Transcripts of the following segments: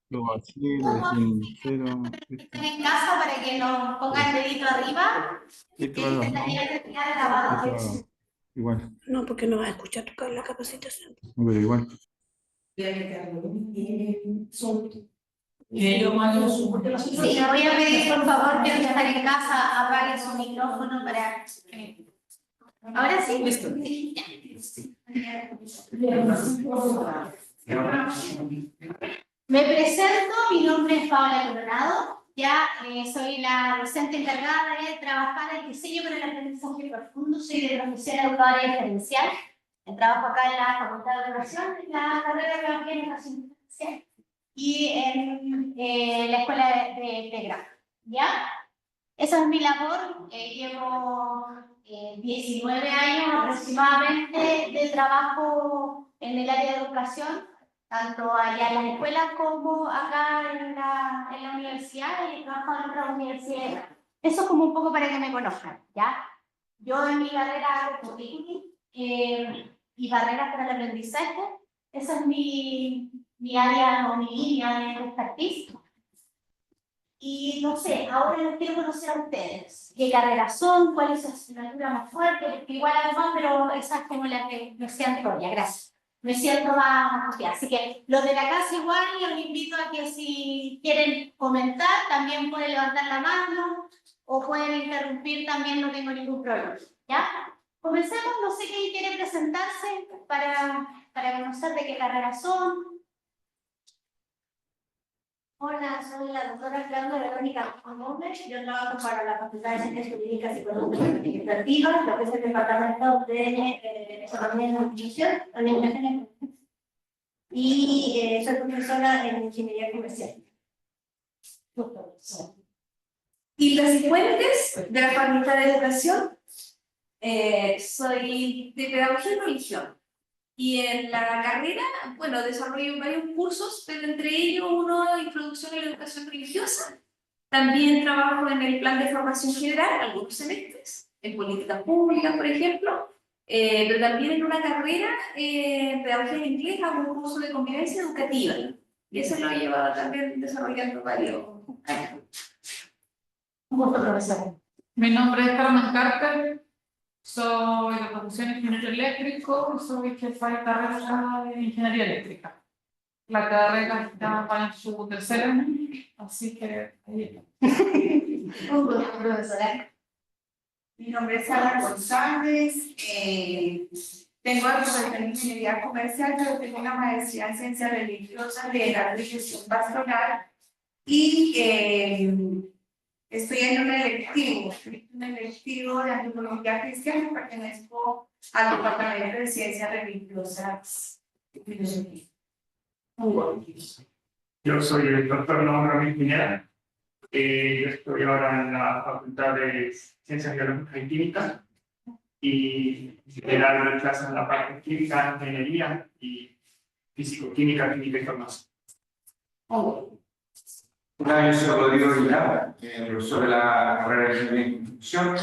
Lo vacié, lo dejé en cero. Están Listo. en casa para que nos pongan Listo. dedito arriba, Listo, que Bárbara. estaría terminar grabado. Listo, igual. No, porque no vas a escuchar tocar la capacitación. No, pero igual. Sí, le voy a pedir por favor que los que están en casa apaguen su micrófono para. Ahora sí. Listo. Sí, ya. Me presento, mi nombre es Paola Coronado, ya soy la docente encargada de trabajar el diseño para el aprendizaje profundo, soy de profesora educadora diferencial, trabajo acá en la Facultad de Educación, en la carrera de Pedagogía en Educación Diferencial y en la Escuela de Pregrado, ¿ya? Esa es mi labor, llevo 19 años aproximadamente de trabajo en el área de educación, tanto allá en las escuelas como acá en la universidad, y he trabajado en otras universidades. Eso es como un poco para que me conozcan, ¿ya? Yo en mi carrera hago currículum y barreras para el aprendizaje. Esa es mi área o mi línea de expertise. Y no sé, ahora los quiero conocer a ustedes. ¿Qué carreras son? ¿Cuál es su asignatura más fuerte? Porque igual además, pero esa es como la que me siento ya, gracias. Me siento más confiada. Así que los de la casa igual, los invito a que si quieren comentar, también pueden levantar la mano o pueden interrumpir también, no tengo ningún problema. ¿Ya? Comencemos, no sé quién quiere presentarse para conocer de qué carreras son. Hola, soy la doctora Claudia Verónica Gómez. Yo trabajo para la Facultad de Ciencias Jurídicas y Económicas Administrativas, lo que es el Departamento de Economía y Administración, y soy profesora en Ingeniería Comercial. Y las fuentes de la Facultad de Educación, soy de Pedagogía y Religión. Y en la carrera, bueno, desarrollo varios cursos, pero entre ellos uno, Introducción a la Educación Religiosa. También trabajo en el plan de formación general, algunos semestres, en políticas públicas, por ejemplo. Pero también en una carrera, Pedagogía en Inglés, hago un curso de convivencia educativa. Y eso lo he llevado también desarrollando varios años. Un gusto, profesora. Mi nombre es Carmen Carter, soy de profesión ingeniero eléctrico, soy jefa de carrera de ingeniería eléctrica. La carrera ya va en su tercer año, así que ahí está. Un gusto, profesora. Mi nombre es Sara González, tengo algo de ingeniería comercial, pero tengo una maestría en ciencias religiosas de la gestión pastoral y estoy en un electivo de antropología cristiana, pertenezco al departamento de ciencias religiosas y filosofía. Yo soy el doctor León Pineda. Yo estoy ahora en la Facultad de Ciencias Biológicas y Químicas y general clases en la parte química, ingeniería y físico-química, química y farmacia. Hola, yo soy Rodrigo Aguilar, profesor de la carrera de Ingeniería y Construcción.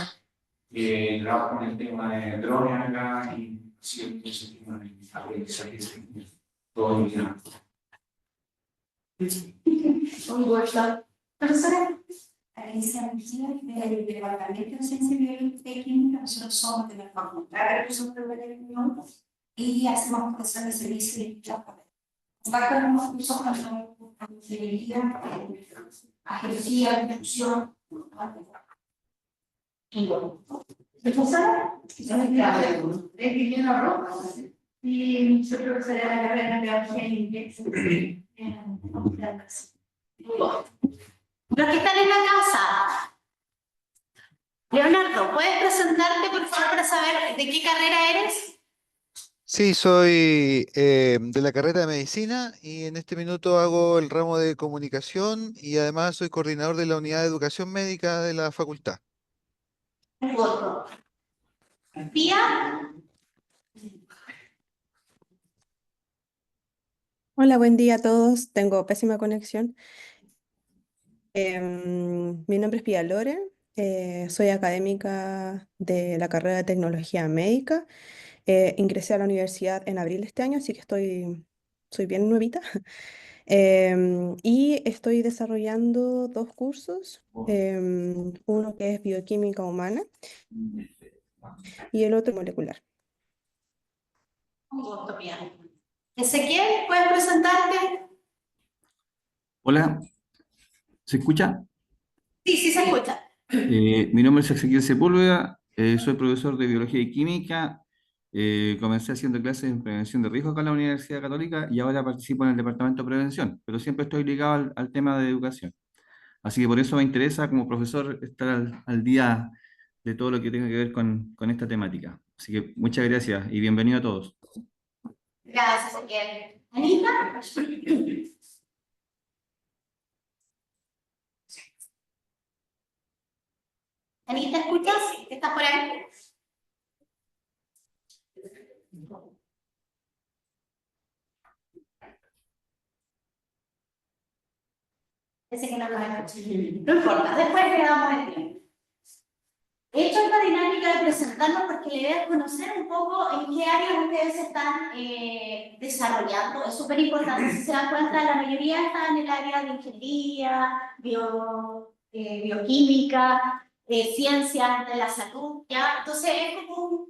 Trabajo con el tema de drones acá y sí, ese tema de aprendizaje de todo el día. Un gusto. Profesora. Alicia Mejía, del Departamento de Ciencias Biológicas y Químicas. Nosotros somos de la Facultad de Recursos de la Unión y hacemos cosas de servicio y compartimos cursos con la ingeniería, agencia, institución. Profesora. De Viviana Roca y soy profesora de la carrera de Pedagogía en Inglés en la Facultad de Educación. Los que están en la casa. Leonardo, ¿puedes presentarte, por favor, para saber de qué carrera eres? Sí, soy de la carrera de medicina y en este minuto hago el ramo de comunicación y además soy coordinador de la unidad de educación médica de la facultad. Un voto. Pía. Hola, buen día a todos. Tengo pésima conexión. Mi nombre es Pía Lore, soy académica de la carrera de Tecnología Médica. Ingresé a la universidad en abril de este año, así que soy bien nuevita. Y estoy desarrollando dos cursos, uno que es bioquímica humana y el otro molecular. Un gusto, Pia. Ezequiel, ¿puedes presentarte? Hola, ¿se escucha? Sí, sí se escucha. Mi nombre es Ezequiel Sepúlveda, soy profesor de Biología y Química. Comencé haciendo clases en prevención de riesgo acá en la Universidad Católica y ahora participo en el Departamento de Prevención, pero siempre estoy ligado al tema de educación. Así que por eso me interesa como profesor estar al día de todo lo que tenga que ver con esta temática. Así que muchas gracias y bienvenido a todos. Gracias, Ezequiel. Anita. Anita, ¿escuchas? ¿Estás por ahí? Ese que no lo escucha. No importa, después le damos el tiempo. He hecho esta dinámica de presentarnos porque la idea es conocer un poco en qué áreas ustedes están desarrollando. Es súper importante. Si se dan cuenta, la mayoría está en el área de ingeniería, bioquímica, ciencias de la salud, ¿ya? Entonces es como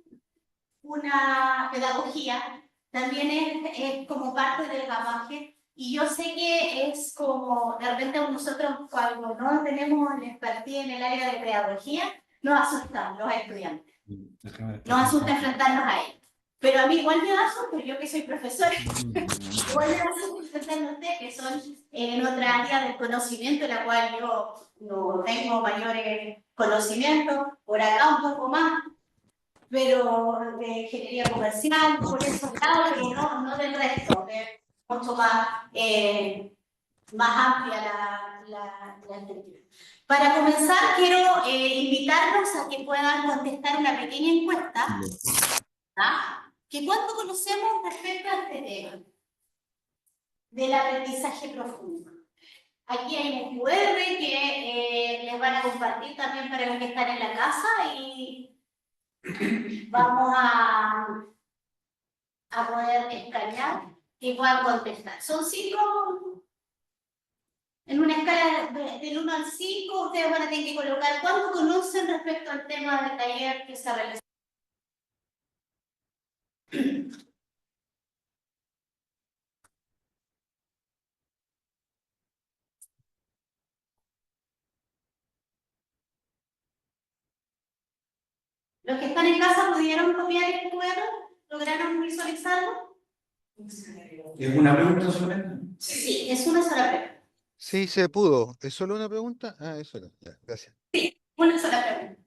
una pedagogía, también es como parte del gamaje. Y yo sé que es como, de repente nosotros cuando no tenemos el expertise en el área de pedagogía, nos asustan los estudiantes. Nos asusta enfrentarnos a ellos. Pero a mí igual me da susto, yo que soy profesora, igual me da susto enfrentarnos a ustedes que son en otra área del conocimiento, en la cual yo no tengo mayores conocimientos, por acá un poco más, pero de ingeniería comercial, por esos lados, pero no del resto, es mucho más amplia la entendido. Para comenzar, quiero invitarlos a que puedan contestar una pequeña encuesta, ¿ah? Que cuánto conocemos respecto a este tema del aprendizaje profundo. Aquí hay un QR que les van a compartir también para los que están en la casa y vamos a poder escanear y puedan contestar. Son 5. En una escala del 1 al 5, ustedes van a tener que colocar cuánto conocen respecto al tema del taller que se realizó. Los que están en casa pudieron copiar el QR, lograron visualizarlo. ¿Es una pregunta solamente? Sí, es una sola pregunta. Sí, se pudo. ¿Es solo una pregunta? Ah, eso era. Ya, gracias. Sí, una sola pregunta.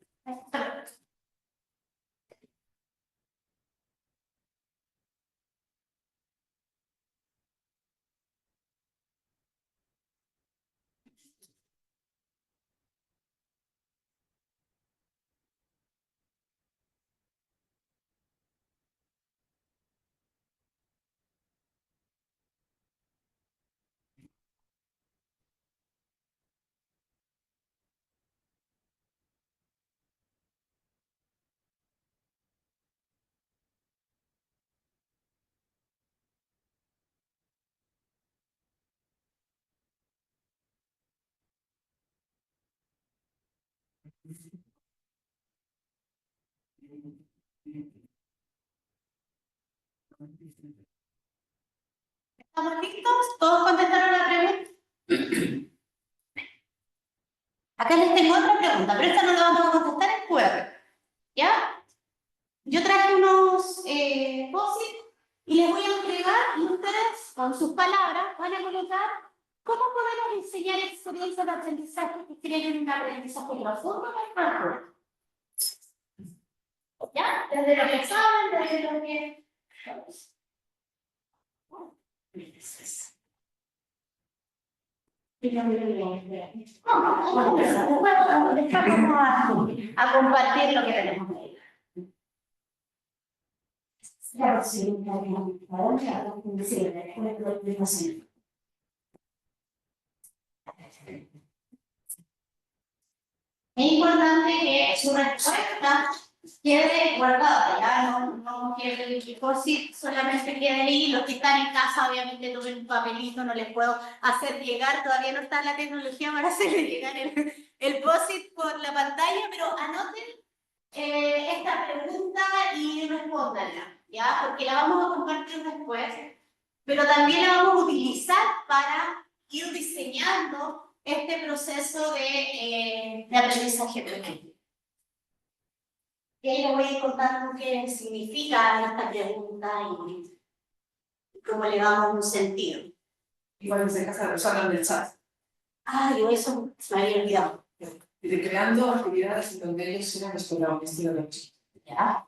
¿Estamos listos? ¿Todos contestaron la pregunta? Acá les tengo otra pregunta, pero esta no la vamos a contestar en QR. ¿Ya? Yo traje unos post-it y les voy a entregar y ustedes, con sus palabras, van a colocar cómo podemos enseñar experiencias de aprendizaje que creen un aprendizaje profundo en el campo. ¿Ya? Desde lo que saben, desde lo que... Vamos a compartir lo que tenemos ahí. Es importante que su respuesta quede guardada, ya no quede el POSIT, solamente quede ahí. Los que están en casa, obviamente, tomen un papelito, no les puedo hacer llegar, todavía no está la tecnología para hacerle llegar el POSIT por la pantalla, pero anoten esta pregunta y respóndanla, ¿ya? Porque la vamos a compartir después, pero también la vamos a utilizar para ir diseñando este proceso de aprendizaje permanente. Y ahí les voy a ir contando qué significa esta pregunta y cómo le damos un sentido. Igual en ese caso resuelvan el chat. Ah, yo eso se me había olvidado. Y de creando actividades en donde ellos sean los protagonistas de los chicos. ¿Ya?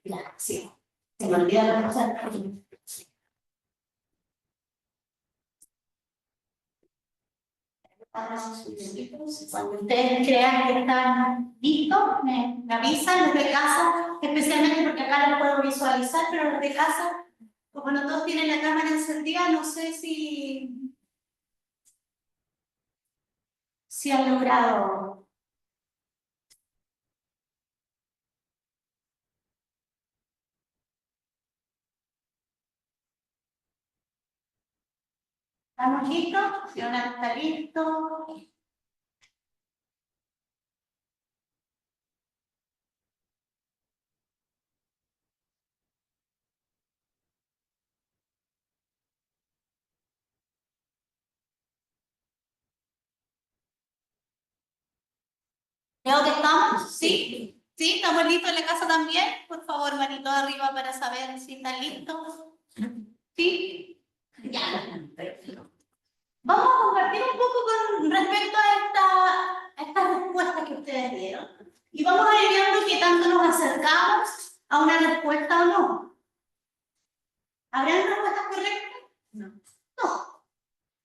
Ya, sí. Se me olvidó la cosa. Cuando ustedes crean que están listos, me avisan. Los de casa, especialmente porque acá los puedo visualizar, pero los de casa, como no todos tienen la cámara encendida, no sé si han logrado. ¿Estamos listos? Leonardo está listo. ¿Creo que estamos? ¿Sí? ¿Sí? ¿Estamos listos en la casa también? Por favor, manito arriba para saber si están listos. ¿Sí? Ya. Perfecto. Vamos a compartir un poco con respecto a estas respuestas que ustedes dieron. Y vamos a ir viendo qué tanto nos acercamos a una respuesta o no. ¿Habrán respuestas correctas? No. No.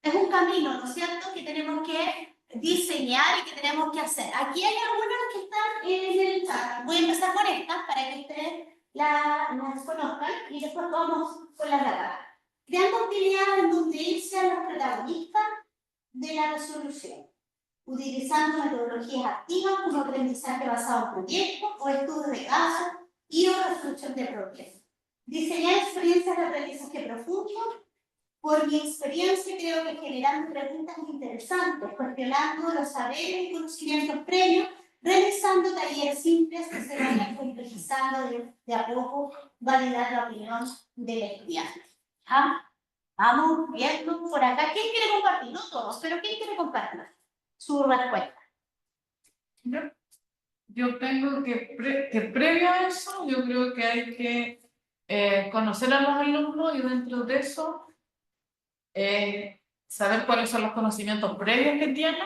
Es un camino, ¿no es cierto?, que tenemos que diseñar y que tenemos que hacer. Aquí hay algunas que están en el chat. Voy a empezar con estas para que ustedes las conozcan y después vamos con las de acá. Creando actividades en donde ellos sean los protagonistas de la resolución, utilizando metodologías activas como aprendizaje basado en proyectos o estudios de casos y o resolución de problemas. Diseñar experiencias de aprendizaje profundo. Por mi experiencia, creo que generando preguntas interesantes, cuestionando los saberes y conocimientos previos, realizando talleres simples que se vayan complejizando de a poco, validar la opinión del estudiante. ¿Ah? Vamos viendo por acá. ¿Quién quiere compartir? No todos, pero ¿quién quiere compartir su respuesta? Yo tengo que previo a eso, yo creo que hay que conocer a los alumnos y dentro de eso saber cuáles son los conocimientos previos que tienen,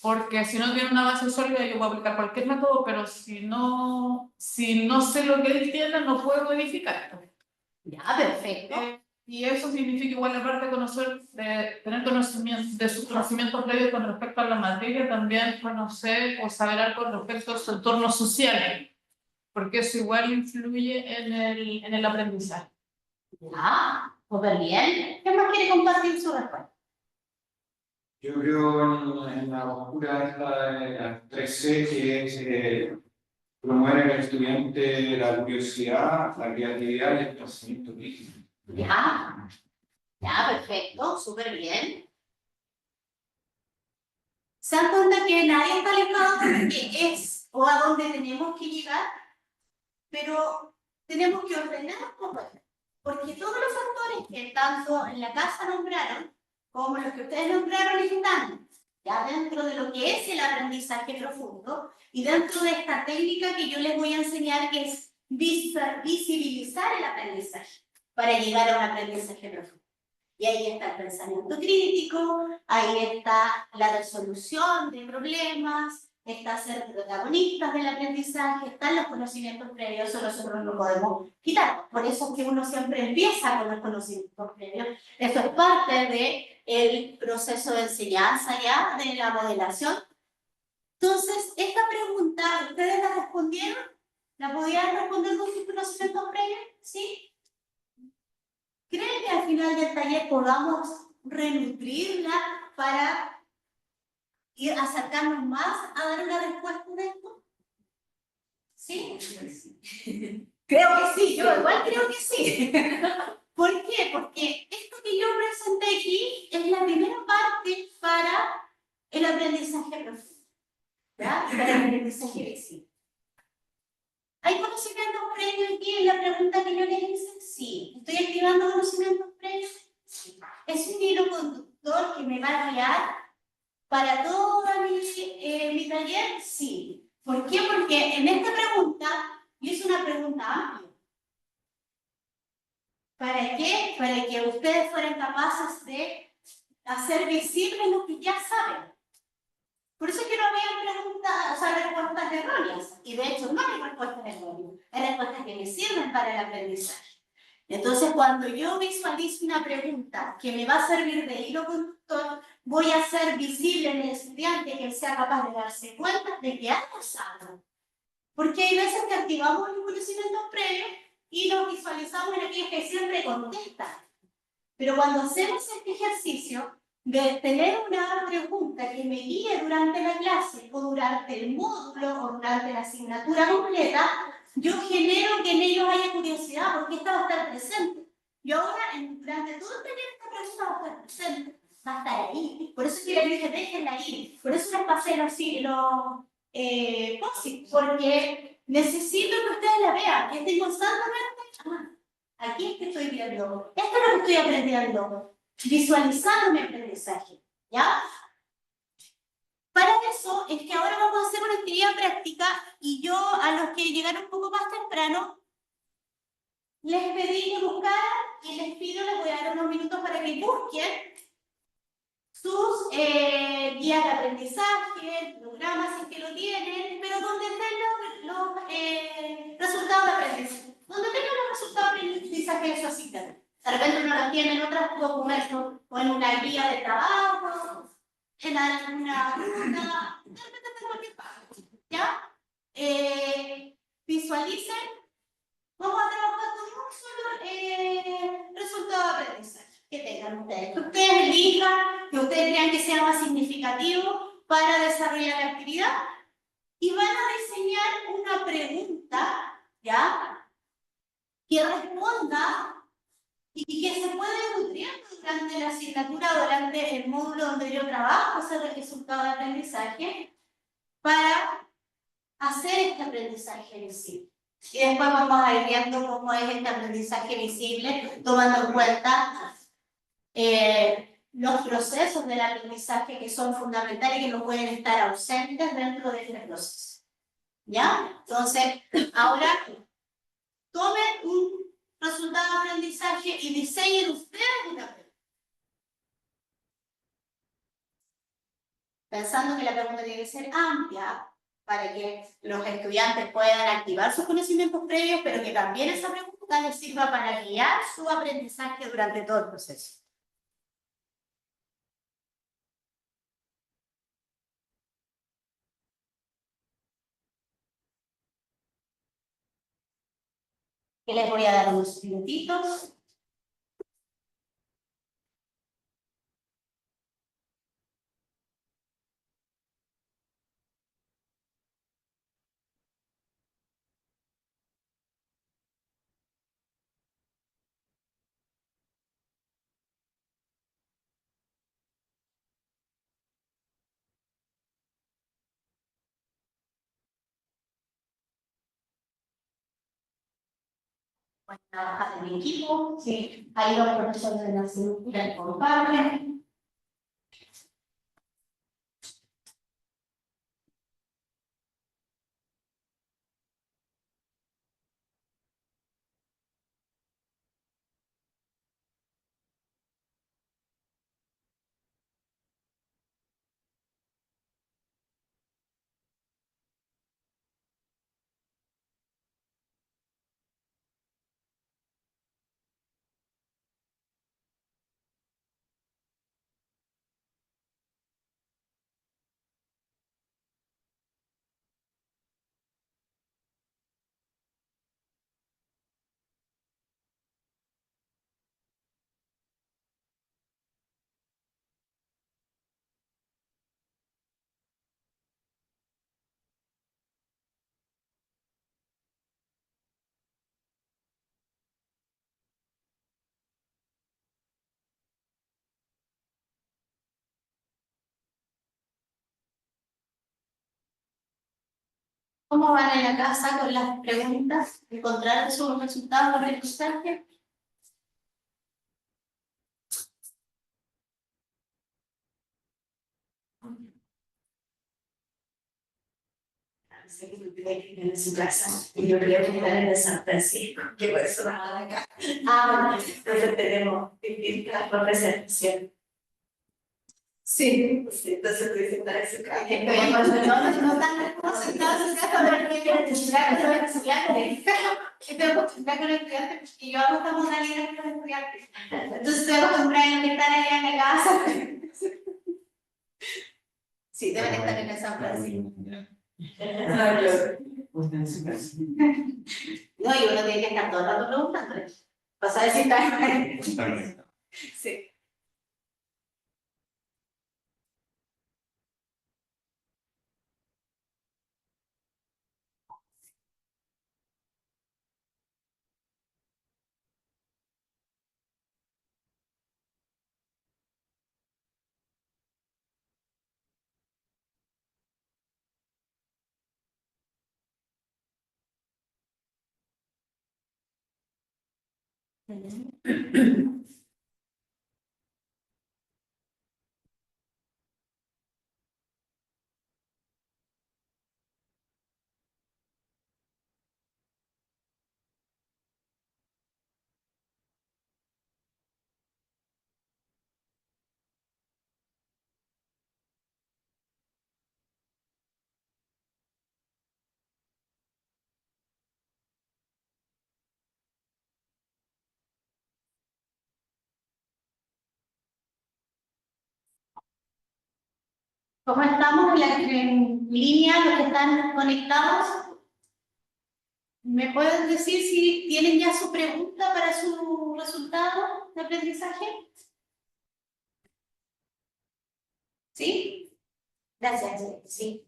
porque si no tiene una base sólida yo puedo aplicar cualquier método, pero si no sé lo que él tiene, no puedo edificar. Ya, perfecto. Y eso significa igual, aparte de conocer, de tener conocimiento de sus conocimientos previos con respecto a la materia, también conocer o saber algo con respecto a su entorno social, porque eso igual influye en el aprendizaje. Ya, súper bien. ¿Qué más quiere compartir su respuesta? Yo creo en la postura esta de las 3C, que es promover en el estudiante la curiosidad, la creatividad y el pensamiento crítico. Ya, ya, perfecto, súper bien. ¿Se dan cuenta que nadie está alejado de lo que es o a dónde tenemos que llegar? Pero tenemos que ordenar todo esto, porque todos los factores que tanto en la casa nombraron, como los que ustedes nombraron, están ya dentro de lo que es el aprendizaje profundo y dentro de esta técnica que yo les voy a enseñar, que es visibilizar el aprendizaje para llegar a un aprendizaje profundo. Y ahí está el pensamiento crítico, ahí está la resolución de problemas, está ser protagonistas del aprendizaje, están los conocimientos previos, eso nosotros no podemos quitar. Por eso es que uno siempre empieza con los conocimientos previos. Eso es parte del proceso de enseñanza ya, de la modelación. Entonces, esta pregunta, ¿ustedes la respondieron? ¿La podían responder con sus conocimientos previos? ¿Sí? ¿Creen que al final del taller podamos renutrirla para ir acercarnos más a dar una respuesta de esto? ¿Sí? Creo que sí, yo igual creo que sí. ¿Por qué? Porque esto que yo presenté aquí es la primera parte para el aprendizaje profundo, ¿ya? Para el aprendizaje visible. ¿Hay conocimientos previos aquí en la pregunta que yo les hice? Sí. ¿Estoy activando conocimientos previos? Sí. ¿Es un hilo conductor que me va a guiar para toda mi taller? Sí. ¿Por qué? Porque en esta pregunta, y es una pregunta amplia, ¿para qué? Para que ustedes fueran capaces de hacer visible lo que ya saben. Por eso es que no había preguntas, o sea, respuestas erróneas. Y de hecho no hay respuestas erróneas. Hay respuestas que me sirven para el aprendizaje. Entonces, cuando yo visualizo una pregunta que me va a servir de hilo conductor, voy a hacer visible en el estudiante que él sea capaz de darse cuenta de que algo sabe. Porque hay veces que activamos los conocimientos previos y los visualizamos en aquellos que siempre contestan. Pero cuando hacemos este ejercicio de tener una pregunta que me guíe durante la clase o durante el módulo o durante la asignatura completa, yo genero que en ellos haya curiosidad porque esta va a estar presente. Yo ahora, durante todo el taller, esta pregunta va a estar presente, va a estar ahí. Por eso es que les dije, déjenla ahí. Por eso les pasé los post-its, porque necesito que ustedes la vean, que estén constantemente. Aquí es que estoy viendo, esto es lo que estoy aprendiendo, visualizando mi aprendizaje, ¿ya? Para eso es que ahora vamos a hacer una actividad práctica y yo a los que llegaron un poco más temprano les pedí que buscaran y les pido, les voy a dar unos minutos para que busquen sus guías de aprendizaje, programas si es que lo tienen, pero donde estén los resultados de aprendizaje. Donde tengan los resultados de aprendizaje de su asignatura. De repente uno los tiene en otros documentos o en una guía de trabajo, en alguna ruta, de repente está en cualquier parte. ¿Ya? Visualicen. Vamos a trabajar con un solo resultado de aprendizaje que tengan ustedes. Que ustedes elijan, que ustedes crean que sea más significativo para desarrollar la actividad y van a diseñar una pregunta, ¿ya? Que responda y que se pueda ir nutriendo durante la asignatura o durante el módulo donde yo trabajo, ese resultado de aprendizaje, para hacer este aprendizaje visible. Y después vamos a ir viendo cómo es este aprendizaje visible, tomando en cuenta los procesos del aprendizaje que son fundamentales y que no pueden estar ausentes dentro de este proceso. ¿Ya? Entonces, ahora tomen un resultado de aprendizaje y diseñen ustedes una pregunta. Pensando que la pregunta tiene que ser amplia para que los estudiantes puedan activar sus conocimientos previos, pero que también esa pregunta les sirva para guiar su aprendizaje durante todo el proceso. Que les voy a dar unos minutitos. Pueden trabajar en equipo, sí. Ahí los profesores de la asignatura comparten. ¿Cómo van en la casa con las preguntas? ¿Encontraron sus resultados por aprendizaje? En su casa, y yo creo que están en San Francisco, que persona de acá. Entonces tenemos distintas representaciones. Sí, sí, entonces estoy sentada en su casa. No están sentados en su casa, pero que quieren estudiar con los estudiantes. Estoy acostumbrada con los estudiantes porque yo hago esta modalidad con los estudiantes. Entonces estoy acostumbrada a estar allá en la casa. Sí, deben estar en el San Francisco. No, y uno tiene que estar todo el rato preguntando. Para saber si está. Sí. ¿Cómo estamos en línea, los que están conectados? ¿Me pueden decir si tienen ya su pregunta para su resultado de aprendizaje? ¿Sí? Gracias, sí.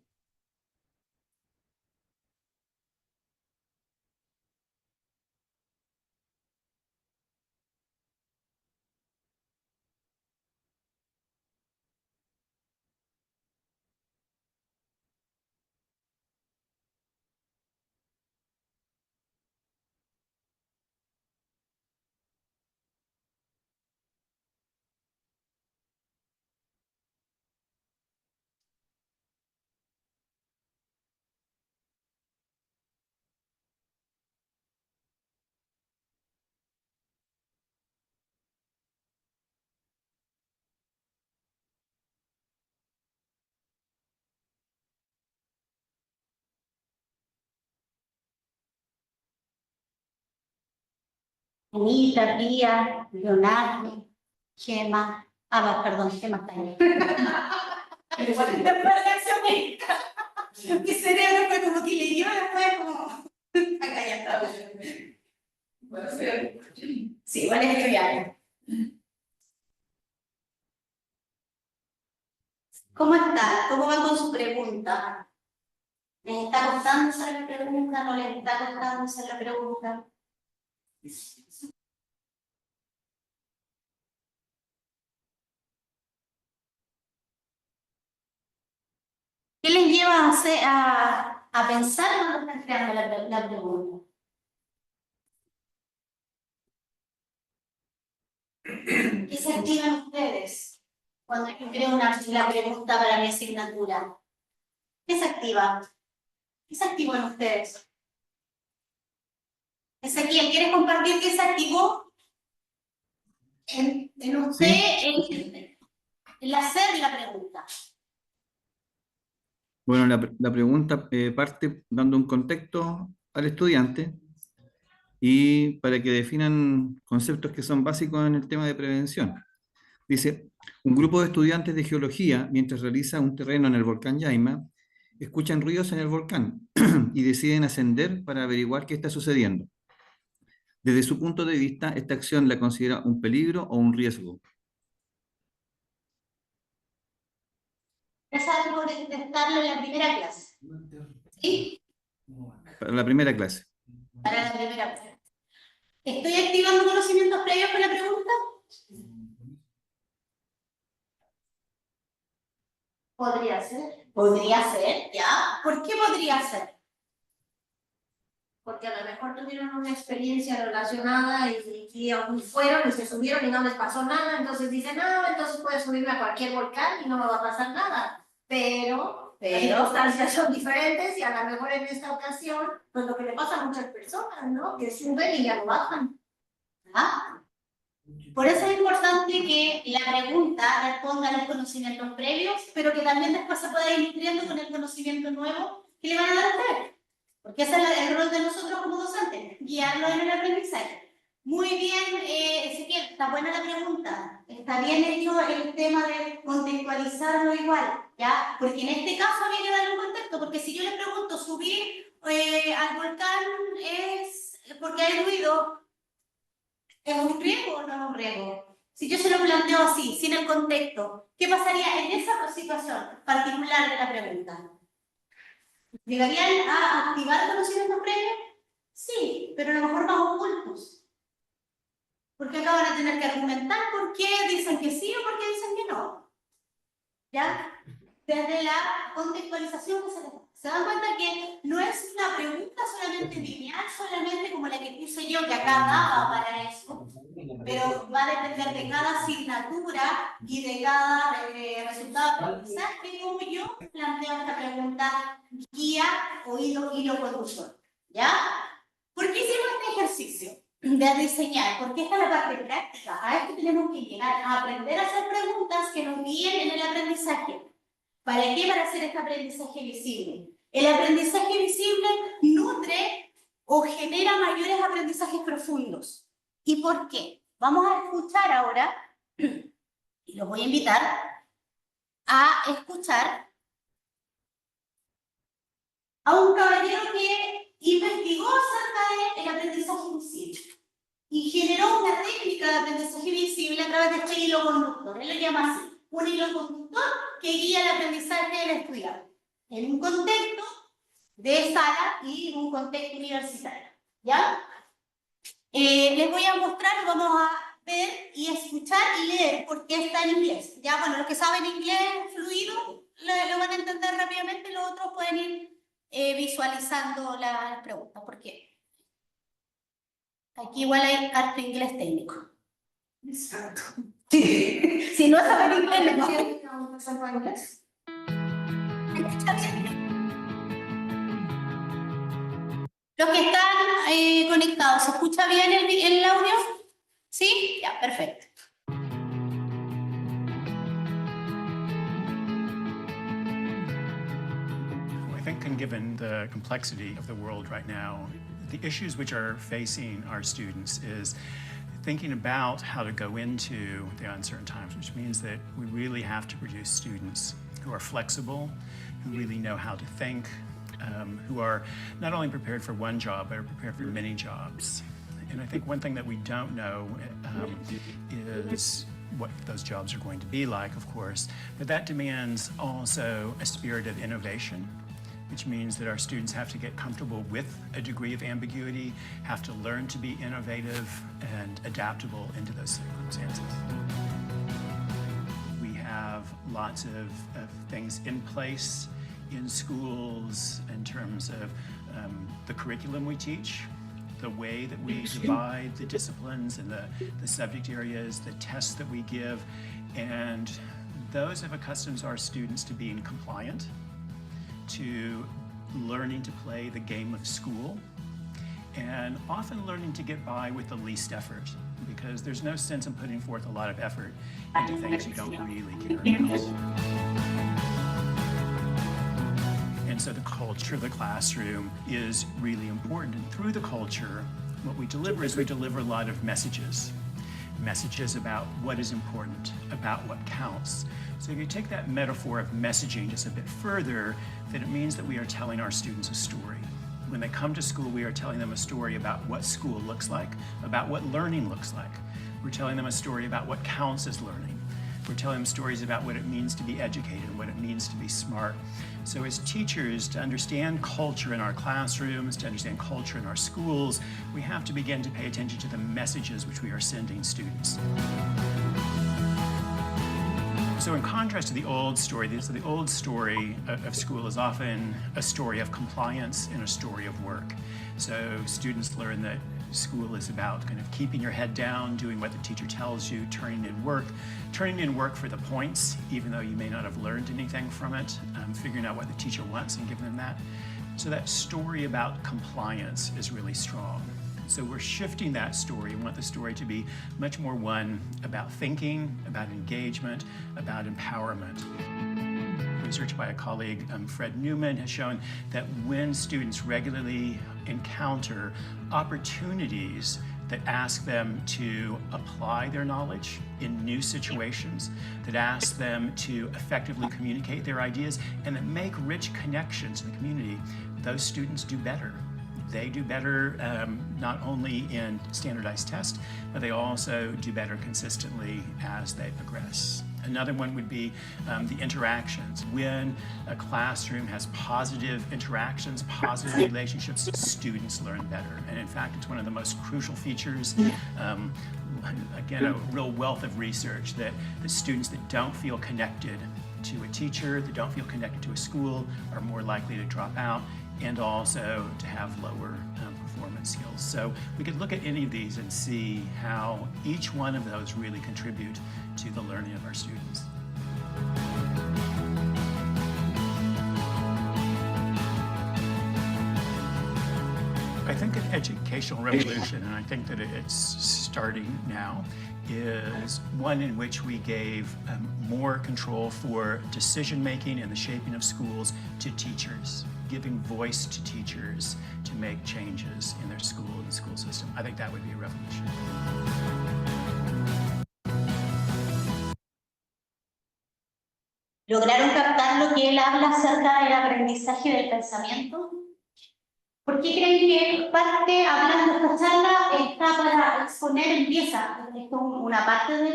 Anita, Pía, Leonardo, Gema. Perdón, Gema está ahí. Mi cerebro fue como que le dio después como... Acá ya está. Sí, igual es estudiante. ¿Cómo está? ¿Cómo va con su pregunta? ¿Les está costando hacer la pregunta? ¿No les está costando hacer la pregunta? ¿Qué les lleva a pensar cuando están creando la pregunta? ¿Qué se activan ustedes cuando yo creo la pregunta para mi asignatura? ¿Qué se activa? ¿Qué se activó en ustedes? Ezequiel, ¿quieres compartir qué se activó en usted Sí. el hacer la pregunta? Bueno, la pregunta parte dando un contexto al estudiante y para que definan conceptos que son básicos en el tema de prevención. Dice, un grupo de estudiantes de geología, mientras realiza un terreno en el volcán Yaima, escuchan ruidos en el volcán y deciden ascender para averiguar qué está sucediendo. Desde su punto de vista, esta acción la considera un peligro o un riesgo. Es algo de intentarlo en la primera clase. ¿Sí? Para la primera clase. Para la primera clase. ¿Estoy activando conocimientos previos con la pregunta? Podría ser. Podría ser, ¿ya? ¿Por qué podría ser? porque a lo mejor tuvieron una experiencia relacionada y fueron y se subieron y no les pasó nada, entonces dicen, no, entonces puedes subirme a cualquier volcán y no me va a pasar nada. Pero las circunstancias son diferentes y a lo mejor en esta ocasión, pues lo que le pasa a muchas personas, ¿no? Que suben y ya no bajan. ¿Ah? Por eso es importante que la pregunta responda a los conocimientos previos, pero que también después se pueda ir nutriendo con el conocimiento nuevo que le van a dar a ustedes. Porque ese es el rol de nosotros como docentes, guiarlos en el aprendizaje. Muy bien, Ezequiel, está buena la pregunta. Está bien hecho el tema de contextualizarlo igual, ¿ya? Porque en este caso había que darle un contexto, porque si yo le pregunto, subir al volcán es porque hay ruido, ¿es un riesgo o no es un riesgo? Si yo se lo planteo así, sin el contexto, ¿qué pasaría en esa situación particular de la pregunta? ¿Llegarían a activar conocimientos previos? Sí, pero a lo mejor más ocultos. Porque acá van a tener que argumentar por qué dicen que sí o por qué dicen que no. ¿Ya? Desde la contextualización que se les da. Se dan cuenta que no es una pregunta solamente lineal, solamente como la que puse yo, que acá daba para eso, pero va a depender de cada asignatura y de cada resultado de aprendizaje, como yo planteo esta pregunta guía o hilo conductor. ¿Ya? ¿Por qué hicimos este ejercicio de diseñar? Porque esta es la parte práctica. A esto tenemos que llegar a aprender a hacer preguntas que nos guíen en el aprendizaje. ¿Para qué? Para hacer este aprendizaje visible. El aprendizaje visible nutre o genera mayores aprendizajes profundos. ¿Y por qué? Vamos a escuchar ahora, y los voy a invitar a escuchar a un caballero que investigó acerca del aprendizaje visible y generó una técnica de aprendizaje visible a través de este hilo conductor. Él lo llama así, un hilo conductor que guía el aprendizaje del estudiante en un contexto de sala y en un contexto universitario. ¿Ya? Les voy a mostrar, vamos a ver y escuchar y leer porque está en inglés. Ya, bueno, los que saben inglés fluido lo van a entender rápidamente, los otros pueden ir visualizando las preguntas, porque aquí igual hay harto inglés técnico. Exacto. Sí. Si no saben inglés, no. ¿Inglés? Los que están conectados, ¿se escucha bien el audio? ¿Sí? Ya, perfecto. I think, given the complexity of the world right now, the issues which are facing our students is thinking about how to go into the uncertain times, which means that we really have to produce students who are flexible, who really know how to think, who are not only prepared for one job, but are prepared for many jobs. And I think one thing that we don't know is what those jobs are going to be like, of course, but that demands also a spirit of innovation, which means that our students have to get comfortable with a degree of ambiguity, have to learn to be innovative and adaptable into those circumstances. We have lots of things in place in schools in terms of the curriculum we teach, the way that we divide the disciplines and the subject areas, the tests that we give, and those have accustomed our students to being compliant, to learning to play the game of school, and often learning to get by with the least effort, because there's no sense in putting forth a lot of effort into things you don't really care about. And so the culture of the classroom is really important. And through the culture, what we deliver is we deliver a lot of messages. Messages about what is important, about what counts. So if you take that metaphor of messaging just a bit further, then it means that we are telling our students a story. When they come to school, we are telling them a story about what school looks like, about what learning looks like. We're telling them a story about what counts as learning. We're telling them stories about what it means to be educated and what it means to be smart. So as teachers, to understand culture in our classrooms, to understand culture in our schools, we have to begin to pay attention to the messages which we are sending students. So in contrast to the old story, the old story of school is often a story of compliance and a story of work. So students learn that school is about kind of keeping your head down, doing what the teacher tells you, turning in work for the points, even though you may not have learned anything from it, figuring out what the teacher wants and giving them that. So that story about compliance is really strong. So we're shifting that story. We want the story to be much more one about thinking, about engagement, about empowerment. Research by a colleague, Fred Newman, has shown that when students regularly encounter opportunities that ask them to apply their knowledge in new situations, that ask them to effectively communicate their ideas, and that make rich connections in the community, those students do better. They do better not only in standardized tests, but they also do better consistently as they progress. Another one would be the interactions. When a classroom has positive interactions, positive relationships, students learn better. And in fact, it's one of the most crucial features. Again, a real wealth of research that the students that don't feel connected to a teacher, that don't feel connected to a school, are more likely to drop out and also to have lower performance skills. So we could look at any of these and see how each one of those really contribute to the learning of our students. I think an educational revolution, and I think that it's starting now, is one in which we gave more control for decision-making and the shaping of schools to teachers, giving voice to teachers to make changes in their school and the school system. I think that would be a revolution. ¿Lograron captar lo que él habla acerca del aprendizaje del pensamiento? ¿Por qué creen que él parte hablando de esta charla? Está para exponer, empieza, esto es una parte de la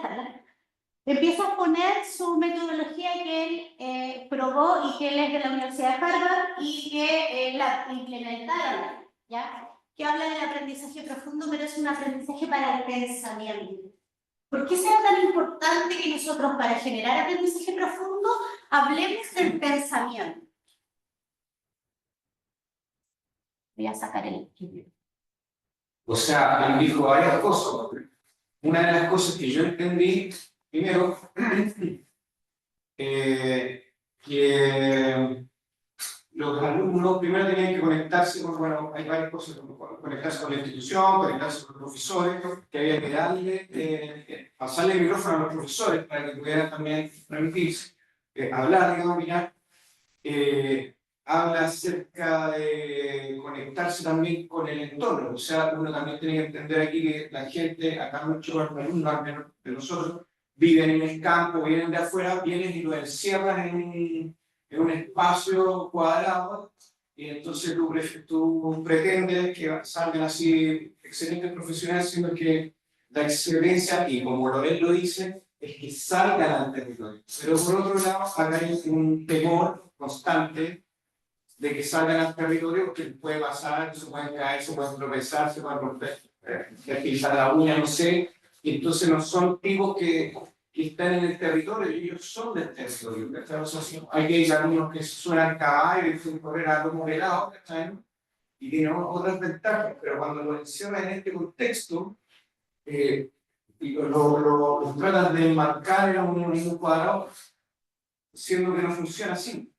charla, empieza a exponer su metodología que él probó y que él es de la Universidad de Harvard y que la implementaron, ¿ya? Que habla del aprendizaje profundo, pero es un aprendizaje para el pensamiento. ¿Por qué será tan importante que nosotros, para generar aprendizaje profundo, hablemos del pensamiento? Voy a sacar el equipo. O sea, él dijo varias cosas. Una de las cosas que yo entendí, primero, que los alumnos primero tenían que conectarse con, bueno, hay varias cosas, conectarse con la institución, conectarse con los profesores, que había que darle, pasarle el micrófono a los profesores para que pudieran también permitirse hablar, digamos, opinar. Habla acerca de conectarse también con el entorno, o sea, uno también tiene que entender aquí que la gente, acá muchos alumnos, al menos de nosotros, viven en el campo, vienen de afuera, vienen y lo encierran en un espacio cuadrado, y entonces tú pretendes que salgan así excelentes profesionales, sino que la excelencia, y como él lo dice, es que salgan al territorio. Pero por otro lado, acá hay un temor constante de que salgan al territorio, porque puede pasar, se pueden caer, se pueden tropezar, se pueden romper, pisar la uña, no sé, y entonces no son tipos que están en el territorio, ellos son del territorio. Hay que ir a algunos que suenan caballo y suelen correr a lomo velado, y tienen otras ventajas, pero cuando lo encierran en este contexto, lo tratan de enmarcar en un cuadrado, siendo que no funciona así.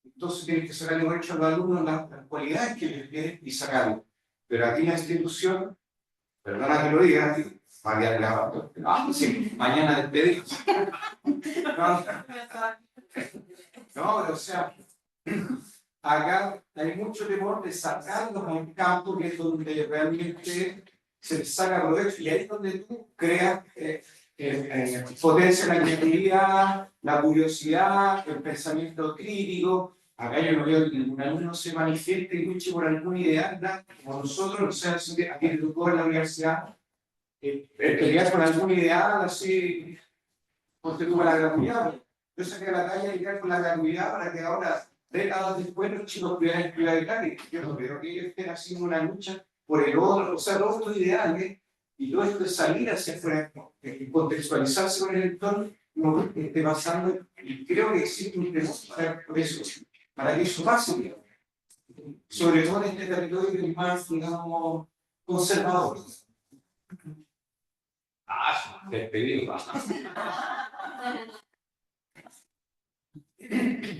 Entonces tienes que sacarle derecho a los alumnos las cualidades que les quieren y sacarlo. Pero aquí la institución, perdona que lo diga, mañana despedimos. No, pero o sea, acá hay mucho temor de sacarlos a un campo que es donde realmente se les saca provecho, y ahí es donde tú creas potencia la creatividad, la curiosidad, el pensamiento crítico. Acá yo no veo que ningún alumno se manifieste y luche por alguna idea, ¿verdad? Como nosotros, o sea, aquí te tocó en la universidad, pelear con alguna idea, así, ponte tú con la gratuidad. Yo saqué la talla y con la gratuidad para que ahora, décadas después, los chicos pudieran privaticar, y yo no veo que ellos estén haciendo una lucha por el otro, o sea, todos estos ideales, y todo esto de salir hacia afuera, contextualizarse con el entorno, lo que esté pasando, y creo que existe un temor para que eso pase, sobre todo en este territorio que es más, digamos, conservador. Despedido.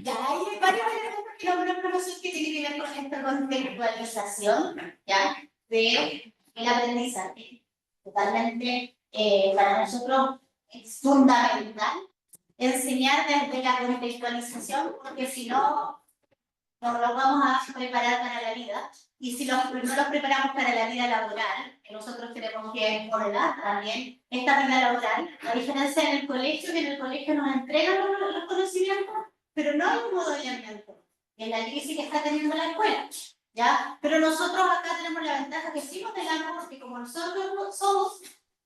Ya hay varios elementos que nombró el profesor que tiene que ver con esta contextualización, ¿ya? De el aprendizaje. Totalmente, para nosotros es fundamental enseñar desde la contextualización, porque si no, nos vamos a preparar para la vida. Y si no los preparamos para la vida laboral, que nosotros tenemos que modelar también esta vida laboral, la diferencia en el colegio, que en el colegio nos entregan los conocimientos, pero no hay un modelamiento, en la crisis que está teniendo la escuela, ¿ya? Pero nosotros acá tenemos la ventaja que sí modelamos, porque como nosotros somos,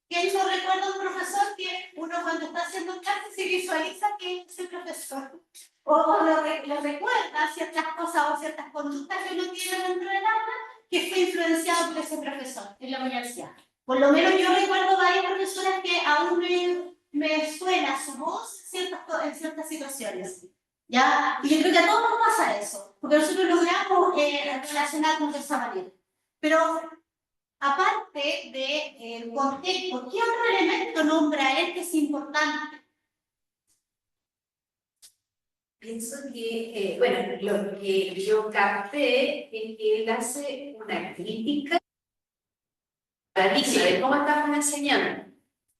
¿quién no recuerda a un profesor que uno cuando está haciendo clases se visualiza que es el profesor? O lo recuerda ciertas cosas o ciertas conductas que uno tiene dentro del aula que fue influenciado por ese profesor en la universidad. Por lo menos yo recuerdo varias profesoras que aún me suena su voz en ciertas situaciones. ¿Ya? Y yo creo que a todos nos pasa eso, porque nosotros logramos relacionarnos de esa manera. Pero aparte del contexto, ¿qué otro elemento nombra él que es importante? Pienso que, bueno, lo que yo capté es que él hace una crítica de cómo estamos enseñando.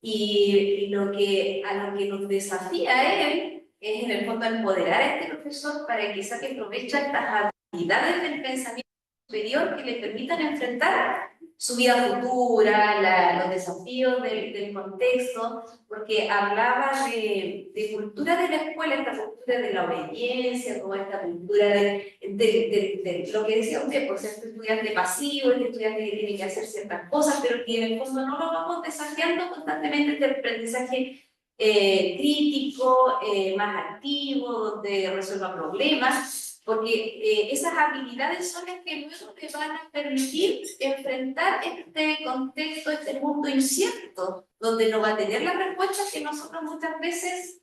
Y a lo que nos desafía él es en el fondo empoderar a este profesor para que saque provecho de estas habilidades del pensamiento superior que le permitan enfrentar su vida futura, los desafíos del contexto, porque hablaba de cultura de la escuela, esta cultura de la obediencia, como esta cultura de lo que decía usted, por ser este estudiante pasivo, este estudiante que tiene que hacer ciertas cosas, pero que en el fondo no lo vamos desafiando constantemente del aprendizaje crítico, más activo, donde resuelva problemas, porque esas habilidades son las que luego te van a permitir enfrentar este contexto, este mundo incierto, donde no va a tener las respuestas que nosotros muchas veces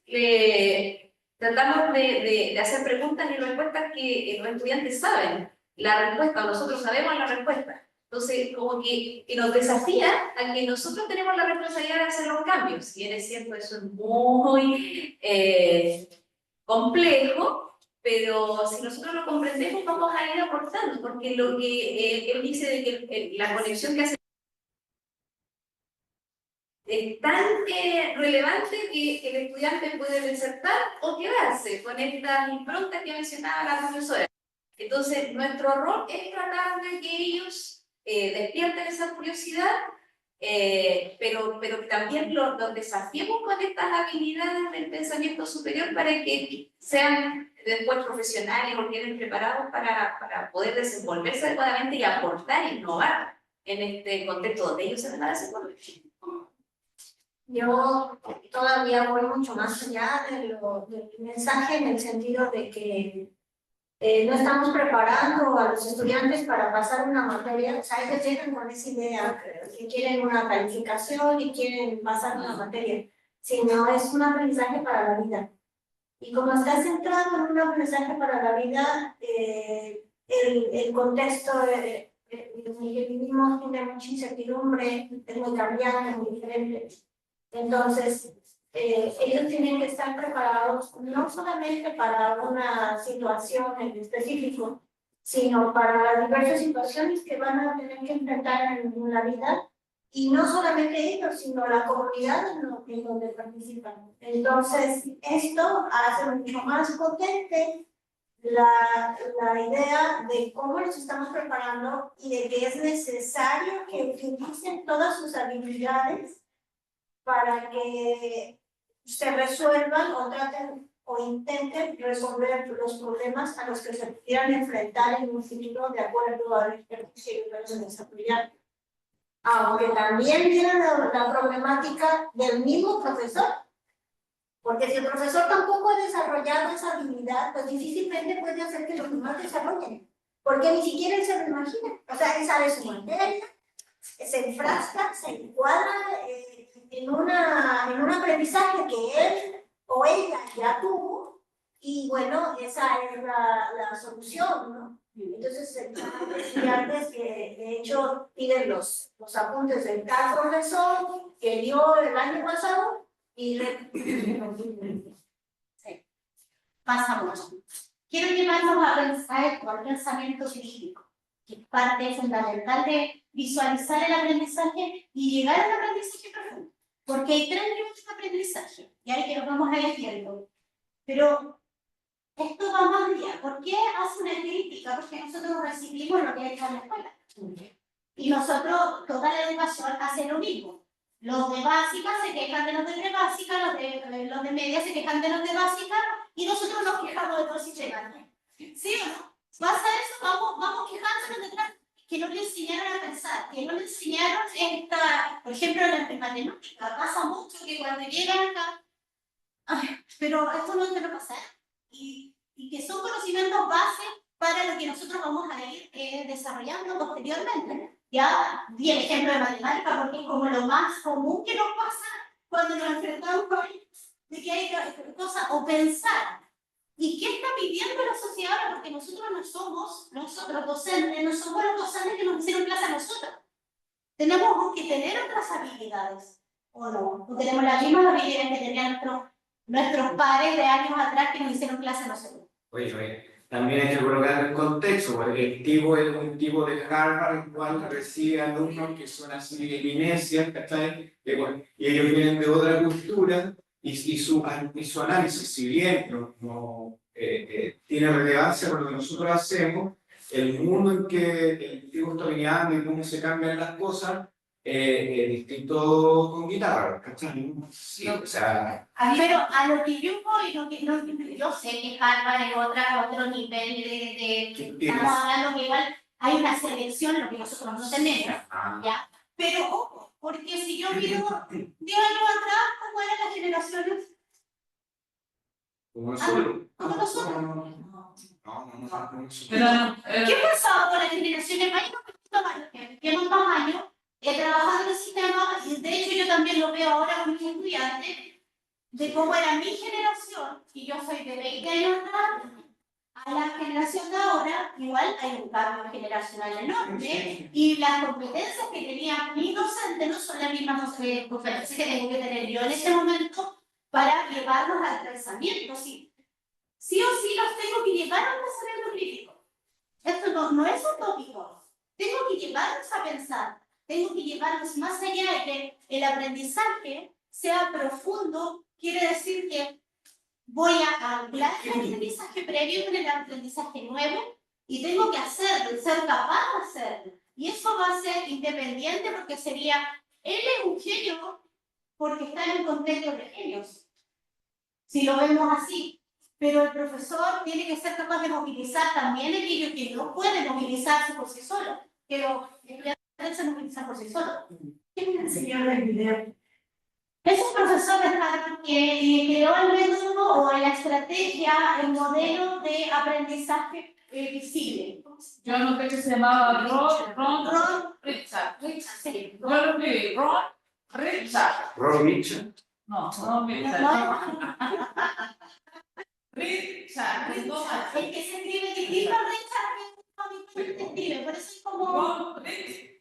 tratamos de hacer preguntas y respuestas que los estudiantes saben la respuesta, o nosotros sabemos la respuesta. Entonces, como que nos desafía a que nosotros tenemos la responsabilidad de hacer los cambios. Si bien es cierto, eso es muy complejo, pero si nosotros lo comprendemos vamos a ir aportando, porque lo que él dice de que la conexión que hace es tan relevante que el estudiante puede desertar o quedarse con estas improntas que mencionaba la profesora. Entonces, nuestro rol es tratar de que ellos despierten esa curiosidad, pero también los desafiemos con estas habilidades del pensamiento superior para que sean después profesionales o queden preparados para poder desenvolverse adecuadamente y aportar e innovar en este contexto donde ellos se van a desenvolver. Yo todavía voy mucho más allá del mensaje, en el sentido de que no estamos preparando a los estudiantes para pasar una materia. O sea, ellos llegan con esa idea que quieren una calificación y quieren pasar una materia, sino es un aprendizaje para la vida. Y como está centrado en un aprendizaje para la vida, el contexto en el que vivimos tiene mucha incertidumbre, es muy cambiante, es muy diferente. Entonces, ellos tienen que estar preparados no solamente para una situación en específico, sino para las diversas situaciones que van a tener que enfrentar en la vida, y no solamente ellos, sino la comunidad en donde participan. Entonces, esto hace mucho más potente la idea de cómo los estamos preparando y de que es necesario que utilicen todas sus habilidades para que se resuelvan o traten o intenten resolver los problemas a los que se quieran enfrentar en un futuro de acuerdo a la experiencia que pueden desarrollar. Aunque también viene la problemática del mismo profesor, porque si el profesor tampoco ha desarrollado esa habilidad, pues difícilmente puede hacer que los demás desarrollen, porque ni siquiera él se lo imagina. O sea, él sabe su materia, se enfrasca, se encuadra en un aprendizaje que él o ella ya tuvo, y bueno, esa es la solución, ¿no? Entonces, hay estudiantes que de hecho piden los apuntes del tal profesor que dio el año pasado y Sí, pasa mucho. Quiero llevarnos a pensar al pensamiento crítico, que es parte fundamental de visualizar el aprendizaje y llegar al aprendizaje profundo. Porque hay 3 niveles de aprendizaje, y ahí que nos vamos a ir viendo. Pero esto va más allá. ¿Por qué hace una crítica? Porque nosotros recibimos lo que está en la escuela. Y nosotros, toda la educación hace lo mismo. Los de básica se quejan de los de prebásica, los de media se quejan de los de básica, y nosotros nos quejamos de todo el sistema. ¿Sí o no? Pasa eso, vamos quejándonos detrás, que no le enseñaron a pensar, que no le enseñaron por ejemplo, en matemática. Pasa mucho que cuando llegan acá, ay, pero esto no te lo pasa, y que son conocimientos base para lo que nosotros vamos a ir desarrollando posteriormente. Ya di el ejemplo de matemática porque es como lo más común que nos pasa cuando nos enfrentamos con de que hay cosas, o pensar. ¿Y qué está pidiendo la sociedad ahora? Porque nosotros no somos, nosotros docentes, no somos los docentes que nos hicieron clase a nosotros. Tenemos que tener otras habilidades, ¿o no? O tenemos las mismas habilidades que tenían nuestros padres de años atrás que nos hicieron clase a nosotros. Oye, también hay que colocar el contexto, porque el tipo es un tipo de Harvard, el cual recibe alumnos que son así de eminencias, ¿cachai? Y ellos vienen de otra cultura, y su análisis, si bien no tiene relevancia con lo que nosotros hacemos, el mundo en que el tipo está mirando y cómo se cambian las cosas, distinto con guitarra, ¿cachai? Sí, o sea... Pero a lo que yo voy, yo sé que Harvard es otro nivel de estamos hablando que igual hay una selección, lo que nosotros no tenemos, ¿ya? Pero ojo, porque si yo miro 10 años atrás, ¿cómo eran las generaciones? Como nosotros. ¿Cómo nosotros? No. ¿Qué pasaba con las generaciones mayores que en 2 años trabajando en el sistema? Y de hecho yo también lo veo ahora con mis estudiantes, de cómo era mi generación, y yo soy de 20 años atrás, a la generación de ahora, igual hay un cambio generacional enorme, y las competencias que tenía mi docente no son las mismas competencias que tengo que tener yo en ese momento para llevarnos al pensamiento. Sí o sí los tengo que llevar al pensamiento crítico. Esto no es utópico. Tengo que llevarlos a pensar, tengo que llevarlos más allá de que el aprendizaje sea profundo. Quiere decir que voy a anclar el aprendizaje previo con el aprendizaje nuevo y tengo que hacerlo, ser capaz de hacerlo. Y eso va a ser independiente porque él es un genio porque está en un contexto de genios, si lo vemos así. Pero el profesor tiene que ser capaz de movilizar también aquellos que no pueden movilizarse por sí solos, que los estudiantes se movilizan por sí solos. ¿Quién me enseñó el video? Es un profesor de Harvard que creó el método o la estrategia, el modelo de aprendizaje visible. Yo noté que se llamaba Ron Richard. Sí. Ron Richard. Ron Mitchell. No, Ron Richard. Richard. El que se escribe distinto a Richard, que se escribe, por eso es como...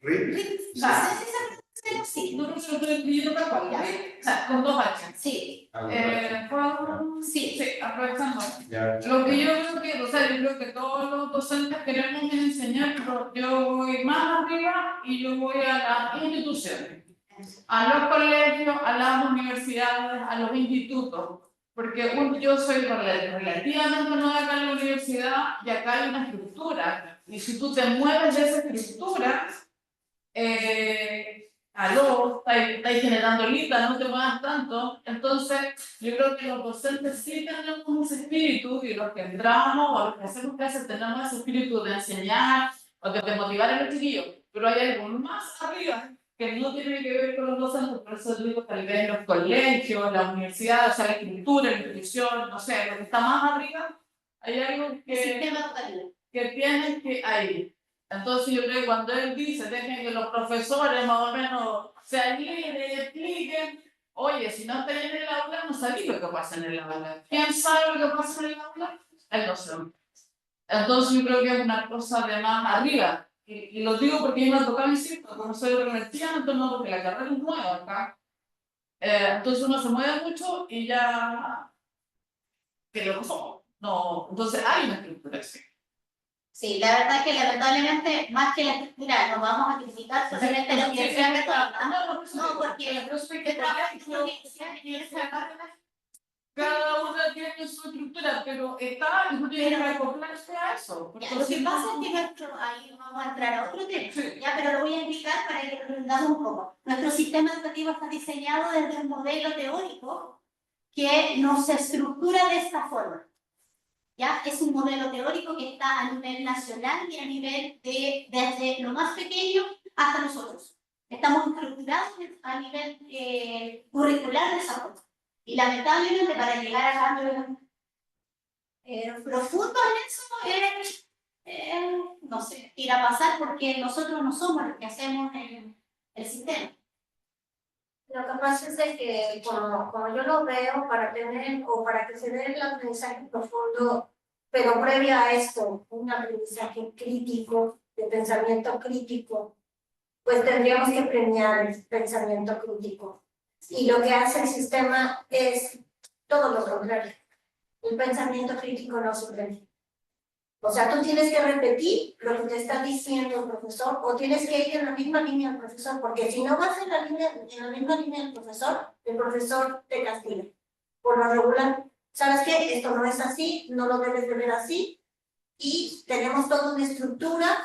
Richard. No sé si se pronuncia así. No, lo estoy escribiendo tal cual. Richard, con 2 H. Sí. Sí, aprovechando. Lo que yo creo que, o sea, yo creo que todos los docentes queremos enseñar, pero yo voy más arriba y yo voy a las instituciones, a los colegios, a las universidades, a los institutos, porque yo soy relativamente nueva acá en la universidad y acá hay una estructura, y si tú te mueves de esa estructura, estáis generando lista, no te muevas tanto. Entonces, yo creo que los docentes sí tenemos ese espíritu, y los que entramos o los que hacemos clases tenemos ese espíritu de enseñar o de motivar a los chiquillos, pero hay algo más arriba que no tiene que ver con los docentes. Por eso digo, tal vez en los colegios, las universidades, o sea, la escritura, la institución, no sé, lo que está más arriba, hay algo que tienen que ir. Entonces yo creo que cuando él dice, dejen que los profesores más o menos se alineen y expliquen, Oye, si no estáis en el aula, no sabéis lo que pasa en el aula. ¿Quién sabe lo que pasa en el aula? El docente. Entonces yo creo que es una cosa de más arriba. Y lo digo porque yo me ha tocado decir, como soy de universidad, entonces no, porque la carrera es nueva acá. Entonces uno se mueve mucho y ya creo que somos. No, entonces hay una estructura así. Sí, la verdad es que lamentablemente, más que la estructura, nos vamos a criticar solamente la Universidad Católica. No, porque cada una tiene su estructura, pero está, y uno tiene que acoplarse a eso. Ya, lo que pasa es que ahí vamos a entrar a otro tema, ya, pero lo voy a explicar para que lo entendamos un poco. Nuestro sistema educativo está diseñado desde un modelo teórico que nos estructura de esta forma. ¿Ya? Es un modelo teórico que está a nivel nacional y a nivel desde lo más pequeño hasta nosotros. Estamos estructurados a nivel curricular de esa forma. Y lamentablemente para llegar a cambios profundos en eso, no sé, ir a pasar porque nosotros no somos los que hacemos el sistema. Lo que pasa es de que, como yo lo veo, para tener o para que se dé el aprendizaje profundo, pero previo a esto, un aprendizaje crítico, de pensamiento crítico, pues tendríamos que premiar el pensamiento crítico. Y lo que hace el sistema es todo lo contrario. El pensamiento crítico no se premia. O sea, tú tienes que repetir lo que te está diciendo el profesor o tienes que ir en la misma línea del profesor, porque si no vas en la misma línea del profesor te castiga. Por lo regular, ¿sabes qué? Esto no es así, no lo debes de ver así. Y tenemos toda una estructura,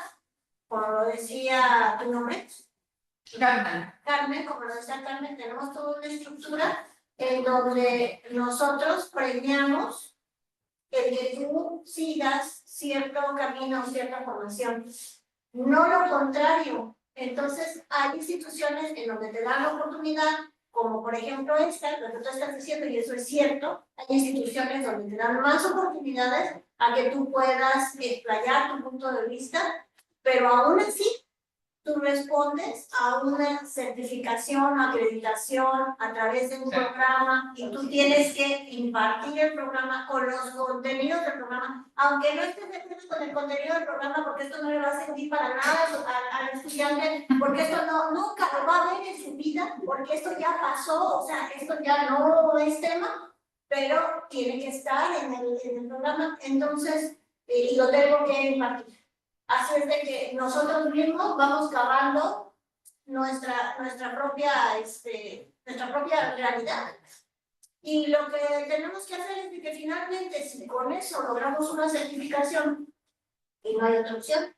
como lo decía tu nombre. Carmen, como lo decía Carmen, tenemos toda una estructura en donde nosotros premiamos el que tú sigas cierto camino o cierta formación. No lo contrario. Entonces, hay instituciones en donde te dan la oportunidad, como por ejemplo esta, lo que tú estás diciendo, y eso es cierto, hay instituciones donde te dan más oportunidades a que tú puedas explayar tu punto de vista, pero aún así, tú respondes a una certificación, acreditación a través de un programa y tú tienes que impartir el programa con los contenidos del programa, aunque no estés de acuerdo con el contenido del programa, porque esto no le va a servir para nada al estudiante, porque esto nunca lo va a ver en su vida, porque esto ya pasó, o sea, esto ya no es tema, pero tiene que estar en el programa, entonces, y lo tengo que impartir. Así es de que nosotros mismos vamos cavando nuestra propia realidad. Y lo que tenemos que hacer es de que finalmente, si con eso logramos una certificación y no hay otra opción,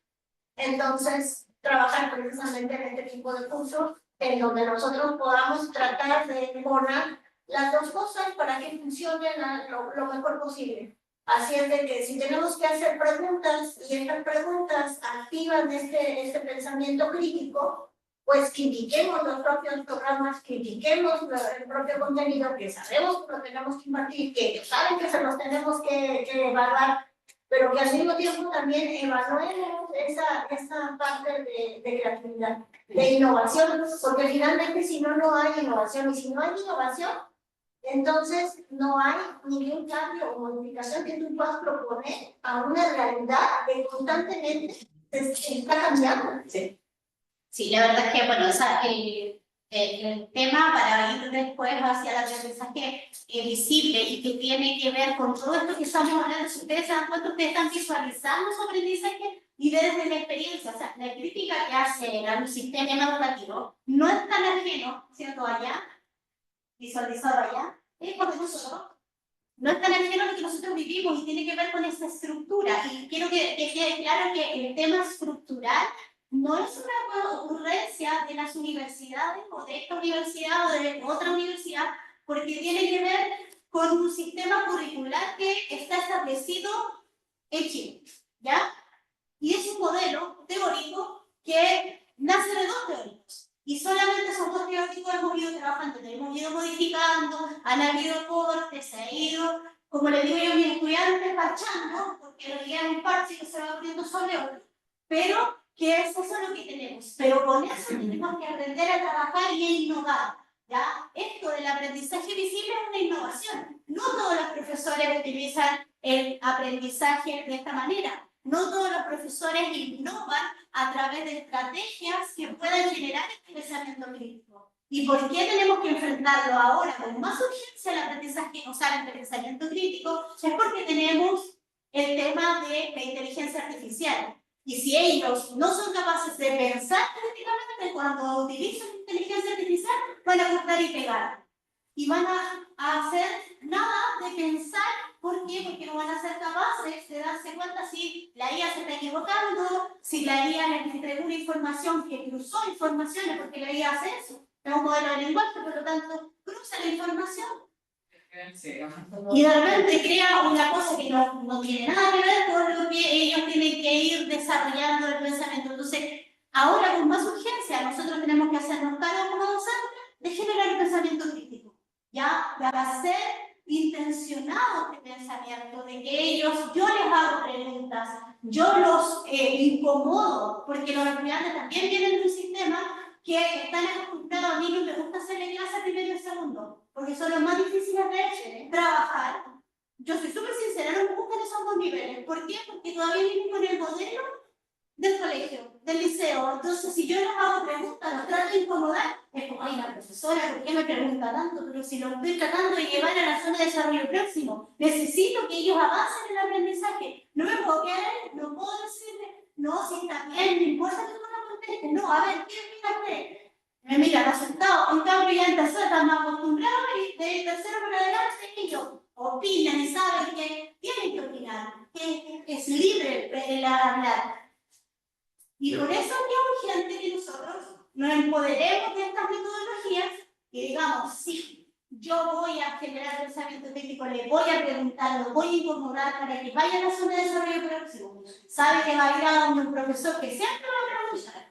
entonces trabajar precisamente en este tipo de cursos en donde nosotros podamos tratar de embonar las dos cosas para que funcionen lo mejor posible. Así es de que si tenemos que hacer preguntas y estas preguntas activan este pensamiento crítico, pues critiquemos los propios programas, critiquemos el propio contenido que sabemos que lo tenemos que impartir, que ellos saben que se los tenemos que evaluar, pero que al mismo tiempo también evaluemos esa parte de creatividad, de innovación, porque finalmente si no hay innovación, y si no hay innovación, entonces no hay ningún cambio o modificación que tú puedas proponer a una realidad que constantemente está cambiando. Sí, la verdad es que, bueno, el tema para ir después hacia el aprendizaje visible y que tiene que ver con todo esto que estamos hablando, si ustedes se dan cuenta, ustedes están visualizando su aprendizaje y desde la experiencia, o sea, la crítica que hace al sistema educativo no es tan ajeno, ¿cierto? Allá, visualizado allá, es porque nosotros no es tan ajeno a lo que nosotros vivimos y tiene que ver con esa estructura. Y quiero que quede claro que el tema estructural no es una ocurrencia de las universidades o de esta universidad o de otra universidad, porque tiene que ver con un sistema curricular que está establecido en Chile, ¿ya? Y es un modelo teórico que nace de dos teóricos. Y solamente esos dos teóricos hemos ido trabajando, hemos ido modificando, han habido cortes, se ha ido, como le digo yo a mis estudiantes, parchando, porque en realidad es un parche que se va abriendo sobre otro, pero que es eso lo que tenemos. Pero con eso tenemos que aprender a trabajar y a innovar. ¿ya? Esto del aprendizaje visible es una innovación. No todos los profesores utilizan el aprendizaje de esta manera. No todos los profesores innovan a través de estrategias que puedan generar este pensamiento crítico. ¿Y por qué tenemos que enfrentarlo ahora con más urgencia el aprendizaje, o sea, el pensamiento crítico? Es porque tenemos el tema de la inteligencia artificial. Y si ellos no son capaces de pensar críticamente cuando utilizan inteligencia artificial, van a cortar y pegar. Y van a hacer nada de pensar. ¿Por qué? Porque no van a ser capaces de darse cuenta si la IA se está equivocando, si la IA les entregó una información que cruzó informaciones, porque la IA hace eso. Es un modelo de lenguaje, por lo tanto, cruza la información. Y de repente crea una cosa que no tiene nada que ver con lo que ellos tienen que ir desarrollando el pensamiento. Entonces, ahora con más urgencia, nosotros tenemos que hacernos cargo como docentes de generar el pensamiento crítico. Ya, para ser intencionado este pensamiento, de que ellos, yo les hago preguntas, yo los incomodo, porque los estudiantes también vienen de un sistema que están acostumbrados. A mí no me gusta hacerle clase primero y segundo, porque son los más difíciles de trabajar. Yo soy súper sincera, no me gustan esos dos niveles. ¿Por qué? Porque todavía viven con el modelo del colegio, del liceo. Entonces, si yo les hago preguntas, los trato de incomodar, es como, ay, la profesora, ¿por qué me pregunta tanto? Pero si lo estoy tratando de llevar a la zona de desarrollo próximo, necesito que ellos avancen en el aprendizaje. No me puedo quedar ahí, no puedo decirle, no, si está bien, no importa que tú no contestes. No, a ver, ¿qué miraste? Me miran asustado, en cambio ya en tercero están más acostumbrados y de tercero para adelante ellos opinan y saben que tienen que opinar, que es libre el hablar. Y por eso es urgente que nosotros nos empoderemos de estas metodologías y digamos, sí, yo voy a generar pensamiento crítico, le voy a preguntar, lo voy a incomodar para que vaya a la zona de desarrollo próximo. Sabe que va a ir a un profesor que siempre va a preguntar.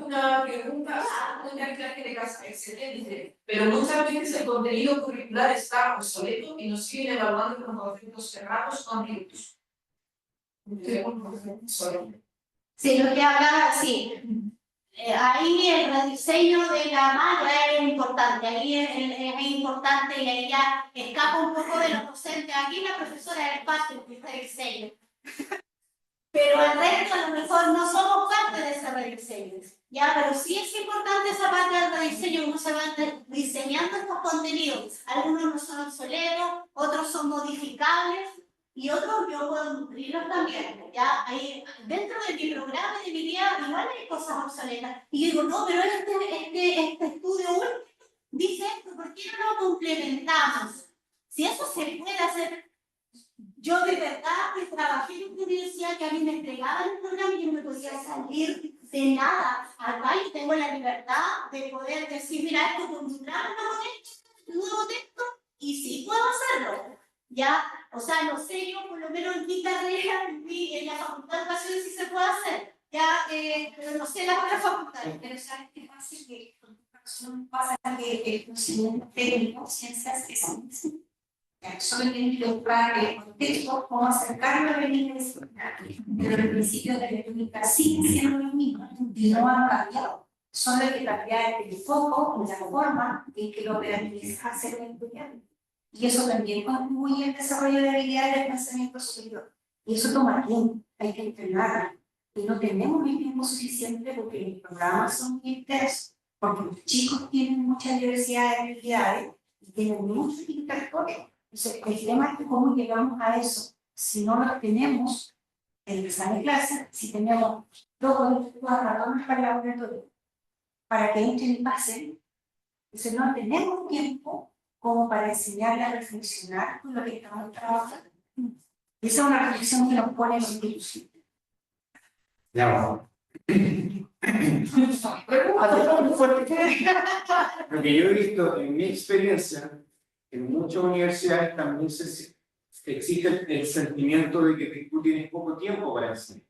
Una pregunta, una clase de casa excelente, pero muchas veces el contenido curricular está obsoleto y nos siguen evaluando con conceptos cerrados o ambiguos. Sí, lo que hablaba, sí. Ahí el rediseño de la malla es importante, ahí es importante y ahí ya escapa un poco de los docentes. Aquí la profesora del patio que está el diseño. Pero el resto a lo mejor no somos parte de ese rediseño. Ya, pero sí es importante esa parte del rediseño, cómo se van diseñando estos contenidos. Algunos no son obsoletos, otros son modificables y otros yo puedo nutrirlos también. Ya, ahí, dentro de mi programa de mi vida igual hay cosas obsoletas. Y yo digo, no, pero este estudio último dice esto, ¿por qué no lo complementamos? Si eso se puede hacer. Yo de verdad que trabajé en una universidad que a mí me entregaban el programa y yo no me podía salir de nada. Acá yo tengo la libertad de poder decir, mira, esto es un nuevo texto y sí puedo hacerlo. Ya, o sea, no sé yo, por lo menos en mi carrera, en la facultad de educación sí se puede hacer. Ya, pero no sé la otra facultad. Pero sabes qué pasa, que el conocimiento técnico, ciencias, es solo tienen que buscar el contexto, cómo acercarlo a la universidad. Pero el principio de la técnica sigue siendo lo mismo y no han cambiado. Solo hay que cambiar el foco y la forma en que lo operativiza hacer el estudiante. Y eso también contribuye al desarrollo de habilidades del pensamiento superior. Y eso toma tiempo, hay que entrenarlo. Y no tenemos el tiempo suficiente porque los programas son muy intensos, porque los chicos tienen mucha diversidad de habilidades y tienen muchos intercambios. Entonces, el tema es cómo llegamos a eso. Si no lo tenemos en el salón de clase, si tenemos dos ratones para el laboratorio, para que entren y pasen, entonces no tenemos tiempo como para enseñarle a reflexionar con lo que estamos trabajando. Esa es una reflexión que nos pone en los libros. Ya, lo que yo he visto en mi experiencia, en muchas universidades también existe el sentimiento de que tú tienes poco tiempo para enseñar.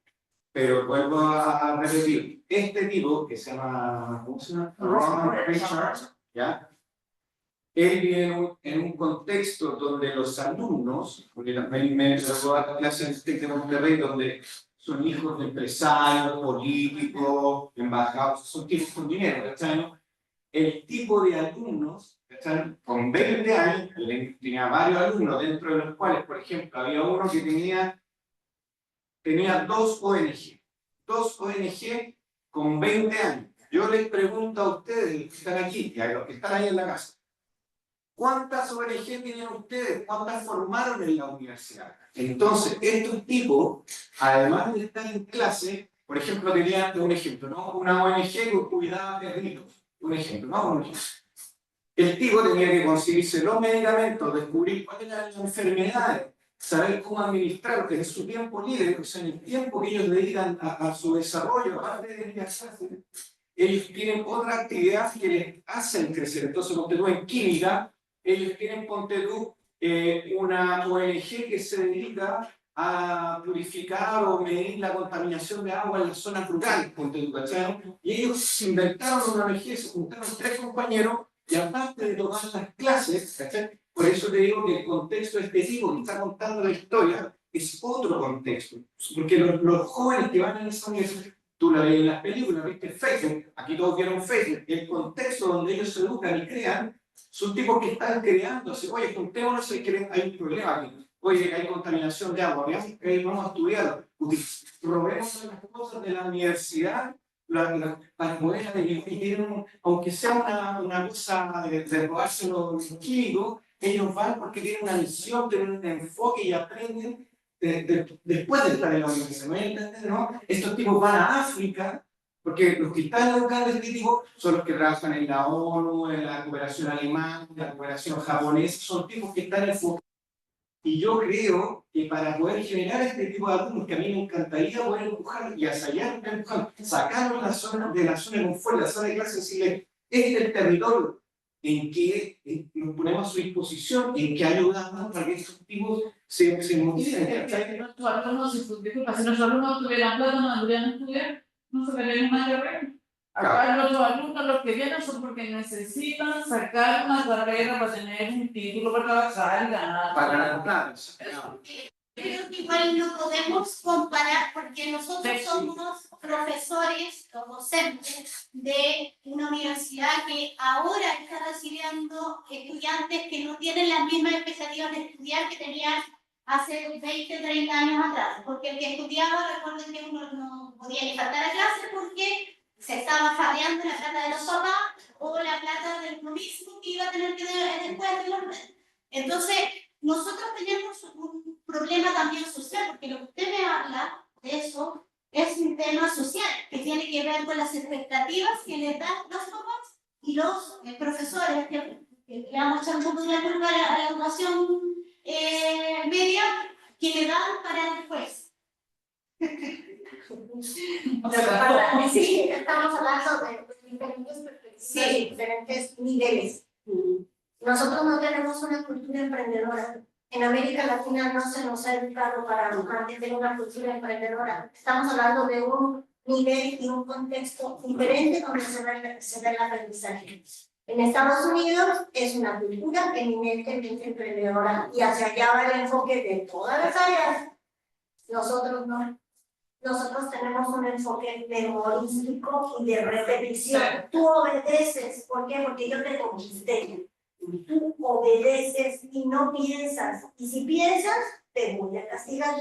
Pero vuelvo a repetir, este tipo que se llama, ¿cómo se llama? Roman Richard, ¿ya? Él vive en un contexto donde los alumnos, porque me tocó a clases en el TEC de Monterrey, donde son hijos de empresarios, políticos, embajados, son tipos con dinero, ¿cachai? el tipo de alumnos, ¿cachai? Con 20 años, tenía varios alumnos, dentro de los cuales, por ejemplo, había uno que tenía 2 ONG con 20 años. Yo les pregunto a ustedes, los que están aquí, y a los que están ahí en la casa, ¿cuántas ONG tienen ustedes? ¿Cuántas formaron en la universidad? Entonces, estos tipos, además de estar en clase, por ejemplo, tenían un ejemplo, ¿no? Una ONG que cuidaba perritos, un ejemplo, ¿no? El tipo tenía que conseguirse los medicamentos, descubrir cuáles eran las enfermedades, saber cómo administrar en su tiempo libre, o sea, en el tiempo que ellos dedican a su desarrollo, aparte de ir a clase, ellos tienen otra actividad que les hacen crecer. Entonces, ponte tú en química, ellos tienen, ponte tú, una ONG que se dedica a purificar o medir la contaminación de agua en las zonas rurales, ponte tú, ¿cachai? Y ellos inventaron una ONG, se juntaron 3 compañeros, y aparte de tomar las clases, ¿cachai? Por eso te digo que el contexto específico que está contando la historia es otro contexto. Porque los jóvenes que van a esa universidad, tú la ves en las películas, viste Facebook, aquí todos vieron Facebook, el contexto donde ellos se educan y crean, son tipos que están creando, oye, juntémonos, hay un problema aquí, oye, hay contaminación de agua, vamos a estudiarlo, probemos las cosas de la universidad, para poder adquirir, aunque sea una cosa de robarse los químicos, ellos van porque tienen una misión, tienen un enfoque y aprenden después de estar en la universidad, ¿no? Estos tipos van a África, porque los que están educando este tipo son los que trabajan en la ONU, en la cooperación alemana, en la cooperación japonesa, son tipos que están enfocados. Y yo creo que para poder generar este tipo de alumnos, que a mí me encantaría poder empujar y ensayar, sacarlos de la zona de confort, de la zona de clase, decirles, este es el territorio en que nos ponemos a su disposición, en que ayudamos para que estos tipos se motiven. Nuestros alumnos, si nuestros alumnos tuvieran plata, no deberían estudiar, no se verían una carrera. Acá los alumnos, los que vienen, son porque necesitan sacar una carrera para tener un título para trabajar y ganar. Para ganar plata. Creo que igual no podemos comparar porque nosotros somos profesores o docentes de una universidad que ahora está recibiendo estudiantes que no tienen las mismas expectativas de estudiar que tenían hace 20, 30 años atrás. Porque el que estudiaba, recuerden que uno no podía ni faltar a clase porque se estaba farreando la plata de los papás o la plata del mismo que iba a tener que después de Entonces, nosotros tenemos un problema también social, porque lo que usted me habla de eso es un tema social que tiene que ver con las expectativas que le dan los papás y los profesores que le vamos a echar un poco de la culpa a la educación media que le dan para después. Sí, estamos hablando de diferentes perspectivas, diferentes niveles. Nosotros no tenemos una cultura emprendedora. En América Latina no se nos ha educado para mantener una cultura emprendedora. Estamos hablando de un nivel y un contexto diferente donde se ve el aprendizaje. En Estados Unidos es una cultura eminentemente emprendedora y hacia allá va el enfoque de todas las áreas. Nosotros no. Nosotros tenemos un enfoque memorístico y de repetición. Tú obedeces. ¿Por qué? Porque yo te conquisté. Tú obedeces y no piensas. Y si piensas, te voy a castigar.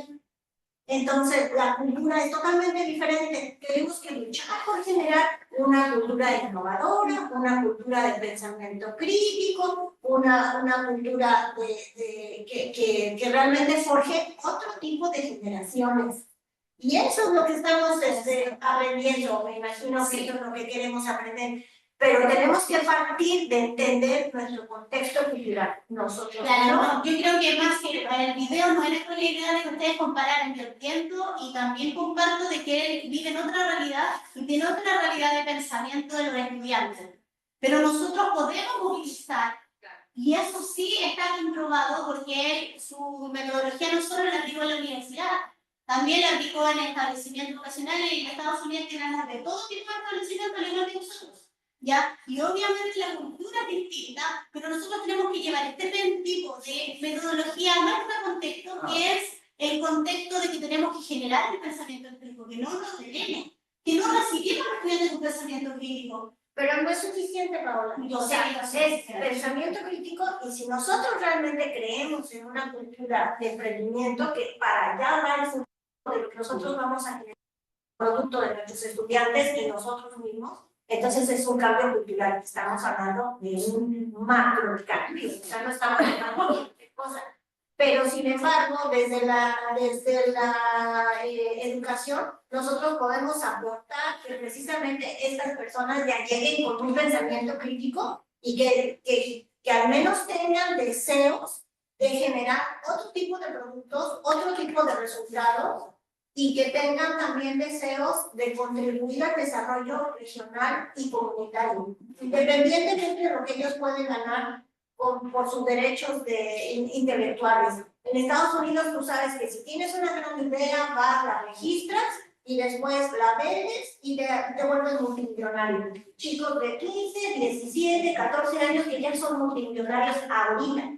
Entonces, la cultura es totalmente diferente. Tenemos que luchar por generar una cultura innovadora, una cultura de pensamiento crítico, una cultura que realmente forje otro tipo de generaciones. Y eso es lo que estamos aprendiendo, me imagino que eso es lo que queremos aprender. Pero tenemos que partir de entender nuestro contexto cultural. Nosotros. Claro, yo creo que más que el video no era con la idea de que ustedes compararan, yo entiendo y también comparto de que él vive en otra realidad y tiene otra realidad de pensamiento de los estudiantes. Pero nosotros podemos movilizar, y eso sí está comprobado porque él, su metodología no solo la aplicó en la universidad, también la aplicó en establecimientos educacionales y en Estados Unidos tienen de todo tipo de establecimientos, al igual que nosotros. ¿Ya? Y obviamente la cultura es distinta, pero nosotros tenemos que llevar este tipo de metodología a nuestro contexto, que es el contexto de que tenemos que generar el pensamiento crítico, que no nos tenemos, que no recibimos los estudiantes de un pensamiento crítico, Pero no es suficiente, Paola. Yo O sé sea, que no es es suficiente. pensamiento crítico, y si nosotros realmente creemos en una cultura de emprendimiento que para ya dar el futuro de lo que nosotros vamos a generar producto de nuestros estudiantes y nosotros mismos, entonces es un cambio cultural. Estamos hablando de un macro cambio, o sea, no estamos hablando de cualquier cosa. Pero sin embargo, desde la educación, nosotros podemos aportar que precisamente estas personas ya lleguen con un pensamiento crítico y que al menos tengan deseos de generar otro tipo de productos, otro tipo de resultados, y que tengan también deseos de contribuir al desarrollo regional y comunitario, independientemente de lo que ellos pueden ganar por sus derechos intelectuales. En Estados Unidos tú sabes que si tienes una gran idea, vas, la registras y después la vendes y te vuelves multimillonario. Chicos de 15, 17, 14 años que ya son multimillonarios ahorita.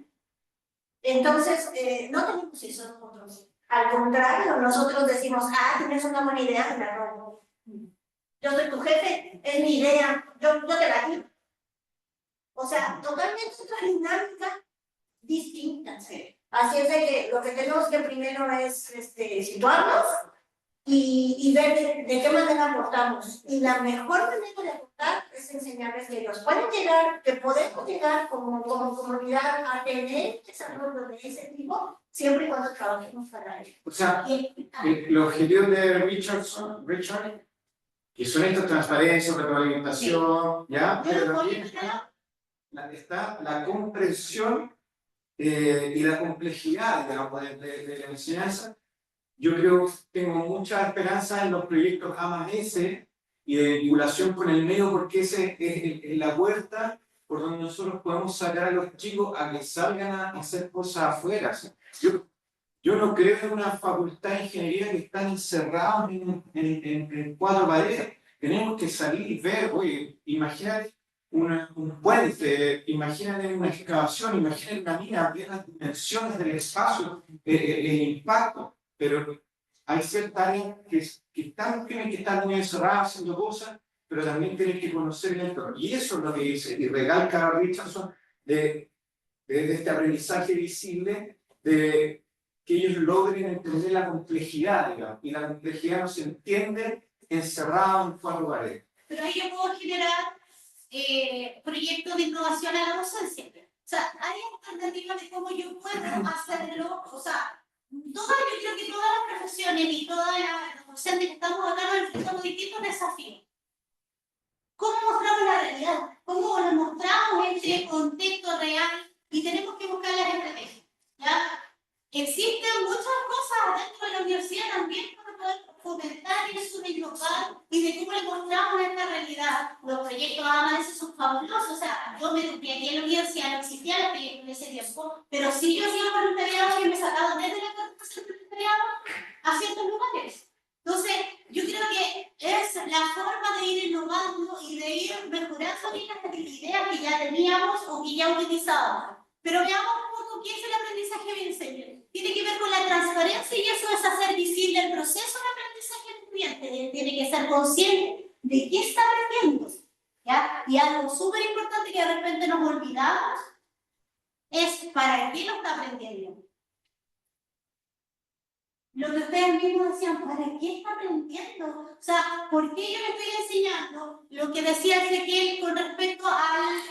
Entonces, no tenemos eso nosotros. Al contrario, nosotros decimos, tienes una buena idea, me la robo. Yo soy tu jefe, es mi idea, yo te la digo. O sea, totalmente otra dinámica distinta. ¿Sí? Así es de que lo que tenemos que primero es situarnos y ver de qué manera aportamos. Y la mejor manera de aportar es enseñarles que ellos pueden llegar, que podemos llegar como comunidad a tener desarrollo de ese tipo, siempre y cuando trabajemos para ello. O sea, los objetivos de Richard, que son estos: transparencia, retroalimentación, ¿ya? Pero también está la comprensión y la complejidad, digamos, de la enseñanza. Yo tengo mucha esperanza en los proyectos A+S y de vinculación con el medio, porque ese es la puerta por donde nosotros podemos sacar a los chicos a que salgan a hacer cosas afuera. Yo no creo en una facultad de ingeniería que están encerrados en cuatro paredes. Tenemos que salir y ver, oye, imagínate un puente, imagínate una excavación, imagínate una mina, ver las dimensiones del espacio, el impacto. Pero hay ciertas áreas que tienen que estar muy encerradas haciendo cosas, pero también tienen que conocer el entorno. Y eso es lo que dice, y recalca Richardson, de este aprendizaje visible, de que ellos logren entender la complejidad, digamos, y la complejidad no se entiende encerrada en cuatro paredes. Pero ahí yo puedo generar proyectos de innovación a la docencia. O sea, hay alternativas de cómo yo puedo hacerlo. O sea, yo creo que todas las profesiones y todas las docentes que estamos hablando enfrentamos distintos desafíos. ¿Cómo mostramos la realidad? ¿Cómo lo mostramos este contexto real? Y tenemos que buscar las estrategias, ¿ya? Existen muchas cosas dentro de la universidad también para poder fomentar eso de innovar y de cómo le mostramos esta realidad. Los proyectos A+S son fabulosos. O sea, yo me aquí en la universidad, no existía la proyecto en ese tiempo, pero sí yo hacía voluntariado y me sacaba desde la corporación de voluntariado a ciertos lugares. Entonces, yo creo que es la forma de ir innovando y de ir mejorando las ideas que ya teníamos o que ya utilizábamos. Pero veamos un poco qué es el aprendizaje bien serio. Tiene que ver con la transparencia, y eso es hacer visible el proceso de aprendizaje del estudiante. Tiene que ser consciente de qué está aprendiendo, ¿ya? Y algo súper importante que de repente nos olvidamos es para qué lo está aprendiendo. Lo que ustedes mismos decían, ¿para qué está aprendiendo? O sea, ¿por qué yo le estoy enseñando lo que decía Ezequiel con respecto al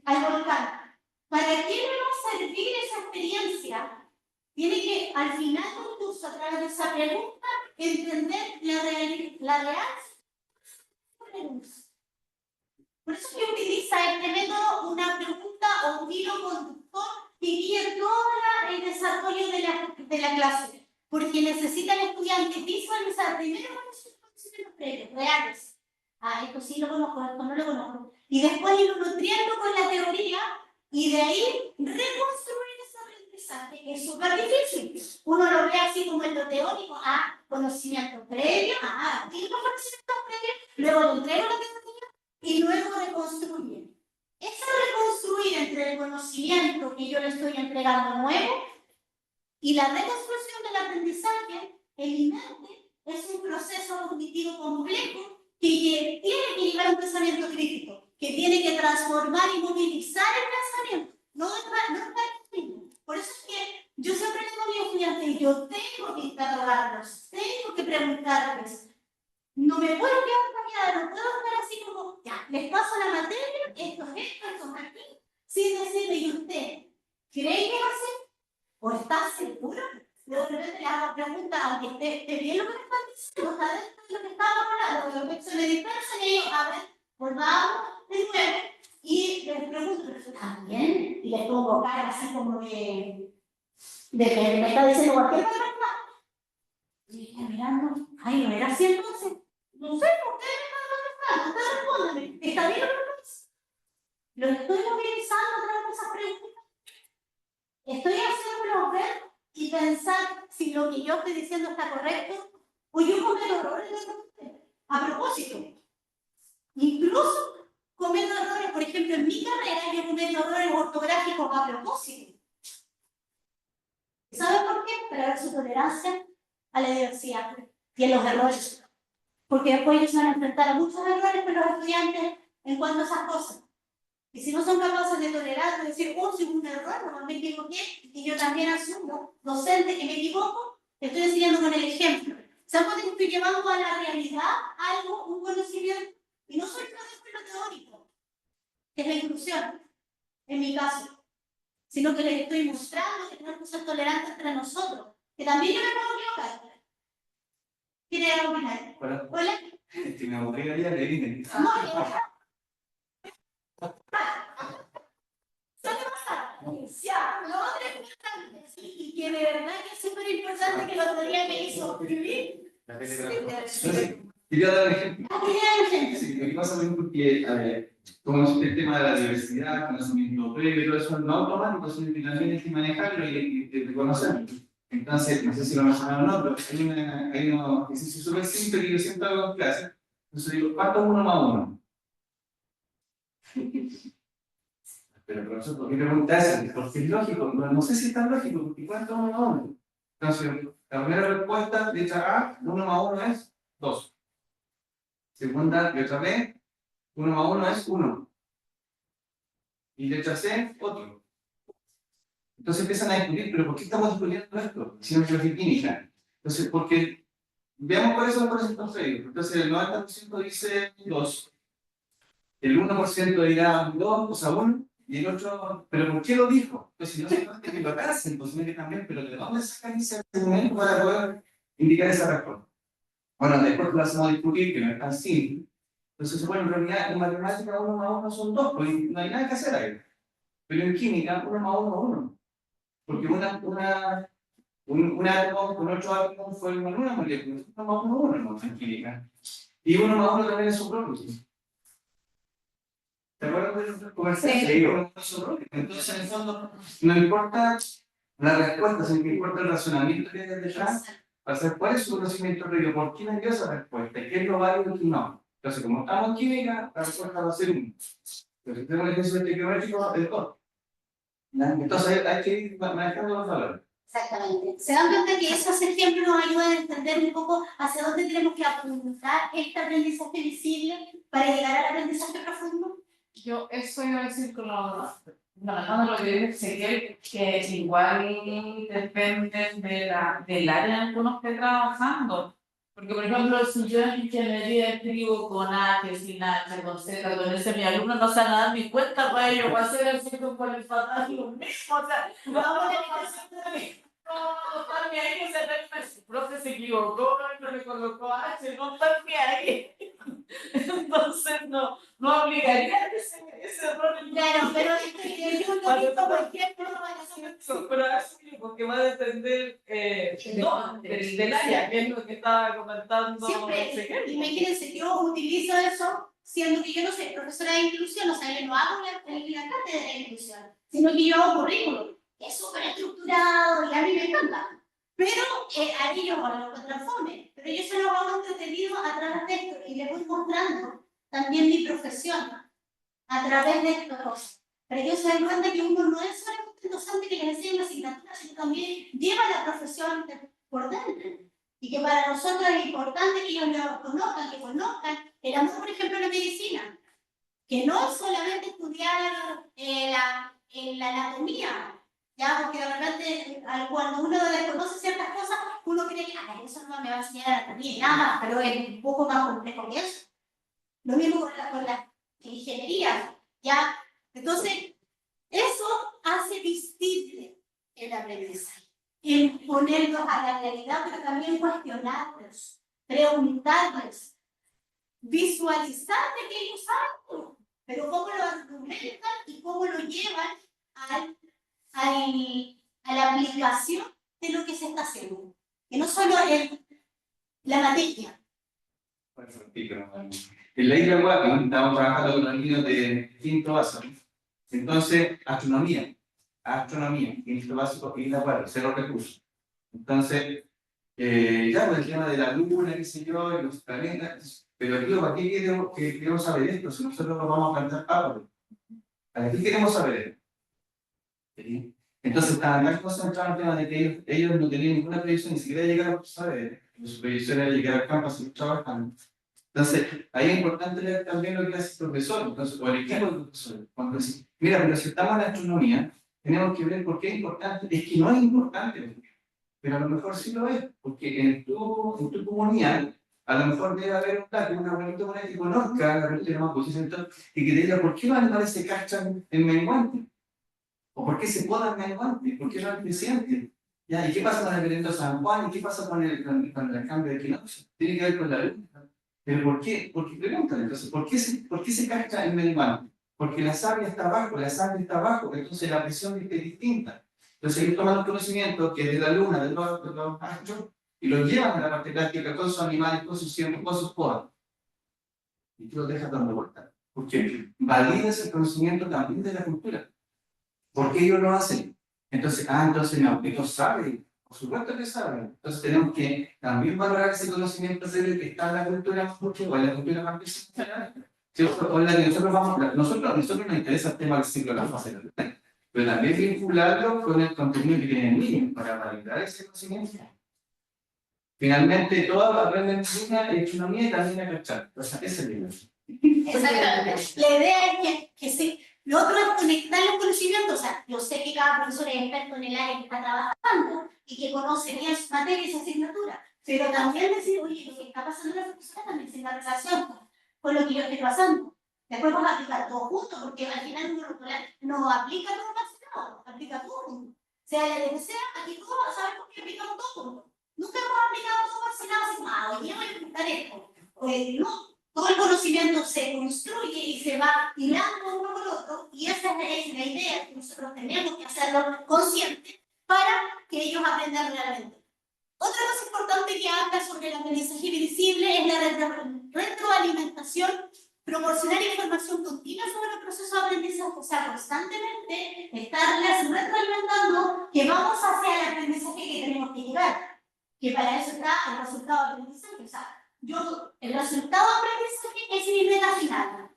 volcán? ¿Para qué me va a servir esa experiencia? Tiene que, al final del curso, a través de esa pregunta, entender la real pregunta. Por eso que utiliza este método una pregunta o un hilo conductor que guíe todo el desarrollo de la clase. Porque necesita el estudiante visualizar primero los previos, reales. Esto sí lo conozco, esto no lo conozco. Y después ir nutriendo con la teoría y de ahí reconstruir ese aprendizaje, que es súper difícil. Uno lo ve así como en lo teórico, conocimiento previo, y los conocimientos previos, luego lo entrego a la teoría y luego reconstruye. Esa reconstruir entre el conocimiento que yo le estoy entregando nuevo y la reconstrucción del aprendizaje, evidente, es un proceso cognitivo complejo que tiene que llevar un pensamiento transformar y movilizar el pensamiento, no es mismo. Por eso es que yo siempre le digo a mis estudiantes, yo tengo que interrogarlos, tengo que preguntarles. No me puedo quedar callada, no puedo estar así como, ya, les paso la materia, esto es esto, esto es aquí, sin decirle, ¿y usted cree que va a ser? ¿O está seguro? De repente le hago preguntas, aunque esté bien lo que me están diciendo, está dentro de lo que estábamos hablando, de repente se me dispersan y ellos, a ver, volvamos de nuevo, y les pregunto, ¿pero eso está bien? Y les pongo cara así como de que me está diciendo cualquier cosa. Y ella mirando, ay, ¿no era así entonces? No sé, ustedes me están contestando, ustedes responden, ¿está bien lo que me dice? Lo estoy movilizando a través de esas preguntas. Estoy haciéndolo ver y pensar si lo que yo estoy diciendo está correcto o yo cometo errores a propósito. Incluso cometo errores, por ejemplo, en mi carrera yo cometo errores ortográficos a propósito. ¿Saben por qué? Para ver su tolerancia a la diversidad y a los errores. Porque después ellos se van a enfrentar a muchos errores con los estudiantes en cuanto a esas cosas. Y si no son capaces de tolerar, de decir, oh, si hubo un error, no me equivoqué, y yo también asumo, docente, que me equivoco, te estoy enseñando con el ejemplo. ¿Saben cuando estoy llevando a la realidad algo, un conocimiento? Y no solamente lo teórico, que es la inclusión, en mi caso, sino que les estoy mostrando que tenemos que ser tolerantes entre nosotros, que también yo me puedo equivocar. ¿Quiere algo final? Hola. Hola. Me aburriría de ir. Suele pasar. Ya, lo otro es importante. Y que de verdad que es súper importante que el otro día me hizo escribir. Quería dar un ejemplo. Quería dar un ejemplo. Sí, lo que pasa es porque, como es el tema de la diversidad, conocimiento previo y todo eso, no automático, sino que también hay que manejarlo y reconocerlo. Entonces, no sé si lo mencionaron o no, pero hay un ejercicio súper simple que yo siempre hago en clase. Entonces digo, ¿cuánto es 1 más 1? Pero profesor, ¿por qué pregunta eso? Porque es lógico, no sé si es tan lógico, porque ¿cuánto es 1 más 1? Entonces, la primera respuesta, letra A, 1 más 1 es 2. Segunda, letra B, 1 más 1 es 1. Y letra C, otro. Entonces empiezan a discutir, pero ¿por qué estamos discutiendo esto? Si no es biología química. Entonces, porque veamos cuáles son los porcentajes previos. Entonces, el 90% dice 2. El 1% dirá 2, o sea 1. Y el otro, ¿pero por qué lo dijo? Pues si no se trata de que lo hacen, pues tiene que también, pero le vamos a sacar ese argumento para poder indicar esa respuesta. Bueno, después lo hacemos discutir, que no es tan simple. Entonces, bueno, en realidad en matemática 1 más 1 son 2, pues no hay nada que hacer ahí. Pero en química 1 más 1 es 1. Porque un átomo con otro átomo forman una molécula. 1 más 1 es 1 en química. Y 1 más 1 también es su propio. ¿Te acuerdas de la conversación? Sí. Entonces, en el fondo, no importa la respuesta, sino que importa el razonamiento que hay detrás para saber cuál es su conocimiento previo, por qué me dio esa respuesta, qué es lo válido y qué no. Entonces, como estamos en química, la respuesta va a ser 1. Pero si tenemos el ejercicio estequiométrico, es 2. Entonces, hay que ir manejando los valores. Exactamente. ¿Se dan cuenta que esos ejemplos nos ayudan a entender un poco hacia dónde tenemos que apuntar este aprendizaje visible para llegar al aprendizaje profundo? Yo eso iba a decir con manejando lo que dice Ezequiel, que igual depende del área en el que uno esté trabajando. Porque, por ejemplo, si yo en ingeniería escribo con H, sin H, con Z, con S, mi alumno no se van a dar ni cuenta para ello, va a ser el ciclo con el fatal lo mismo. O sea, vamos a estarme ahí, o sea, el profe se equivocó, no le colocó H, no estarme ahí. Entonces, no obligaría ese error. Claro, pero yo lo visto, por ejemplo, pero así, porque va a depender del área, que es lo que estaba comentando. Siempre, imagínense, yo utilizo eso, siendo que yo no soy profesora de inclusión, o sea, yo no hago la cátedra de inclusión, sino que yo hago currículum, que es súper estructurado y a mí me encanta. Pero a ellos lo transformen, pero yo se lo hago entretenido a través de esto y les voy mostrando también mi profesión a través de estas cosas. Pero ellos se dan cuenta que uno no es solamente el docente que les enseña la asignatura, sino también lleva la profesión por dentro. Y que para nosotros es importante que ellos lo conozcan, que conozcan el amor, por ejemplo, a la medicina. que no es solamente estudiar la anatomía, ya, porque de repente cuando uno desconoce ciertas cosas, uno cree que eso no me va a enseñar anatomía y nada más, pero es un poco más complejo que eso. Lo mismo con la ingeniería, ya. Entonces, eso hace visible el aprendizaje, en ponerlos a la realidad, pero también cuestionarlos, preguntarles, visualizar de que ellos saben, pero cómo lo argumentan y cómo lo llevan a la aplicación de lo que se está haciendo. Que no solo es la materia. En la isla Guapi estamos trabajando con los niños de quinto básico. Entonces, astronomía, quinto básico, isla Guapi, cero recursos. Entonces, ya con el tema de la luna, qué sé yo, y los planetas, pero digo, ¿para qué queremos saber esto? Si nosotros vamos a plantar árboles. ¿Para qué queremos saber esto? ¿Sí? Entonces, estaban tan concentrados en el tema de que ellos no tenían ninguna previsión, ni siquiera llegar a saber. Su previsión era llegar al campo a seguir trabajando. Entonces, ahí es importante leer también lo que hace el profesor, entonces, o el equipo del profesor. Cuando dice, mira, pero si estamos en la astronomía, tenemos que ver por qué es importante. Es que no es importante, pero a lo mejor sí lo es, porque en tu comunidad, a lo mejor debe haber un abuelito por ahí que conozca la cultura más posible, y que te diga, ¿por qué los animales se cachan en menguante? ¿O por qué se podan menguante? ¿Por qué no es creciente? ¿Ya? ¿Y qué pasa con el evento San Juan? ¿Y qué pasa con el cambio de equinoccio? Tiene que ver con la luna. ¿Pero por qué? Porque preguntan, entonces, ¿por qué se casca en menguante? Porque la savia está abajo, entonces la presión es distinta. Entonces ellos toman los conocimientos que es de la luna, de los astros, y los llevan a la parte práctica con sus animales, con sus siembras, con sus podas. Y tú los dejas dando vueltas. Porque validas el conocimiento también de la cultura. ¿Por qué ellos lo hacen? Entonces, no, ellos saben. Por supuesto que saben. Entonces tenemos que también valorar ese conocimiento de que está en la cultura mucho, o en la cultura más personal. O en la que nosotros nos interesa el tema del ciclo de la fase, pero también vincularlo con el contenido que tiene el niño, para validar ese conocimiento. Finalmente, todos aprenden economía y también a cachar. O sea, ese es el nivel. Exactamente. La idea es que sí. Lo otro es conectar los conocimientos. O sea, yo sé que cada profesor es experto en el área que está trabajando y que conoce bien su materia y su asignatura. Pero también decir, oye, lo que está pasando en la profesora también tiene relación con lo que yo estoy pasando. Después vamos a aplicar todo junto, porque al final uno no aplica todo parcelado, aplica todo junto. Sea la que sea, aquí todos sabemos que aplicamos todo junto. Nunca hemos aplicado todo parcelado así, hoy día voy a aplicar esto. No. Todo el conocimiento se construye y se va hilando uno con otro, y esa es la idea que nosotros tenemos que hacerlo consciente para que ellos aprendan realmente. Otra cosa importante que habla sobre el aprendizaje visible es la retroalimentación, proporcionar información continua sobre el proceso de aprendizaje, o sea, constantemente estarles retroalimentando que vamos hacia el aprendizaje que tenemos que llegar, que para eso está el resultado de aprendizaje, o sea, el resultado de aprendizaje es mi meta final.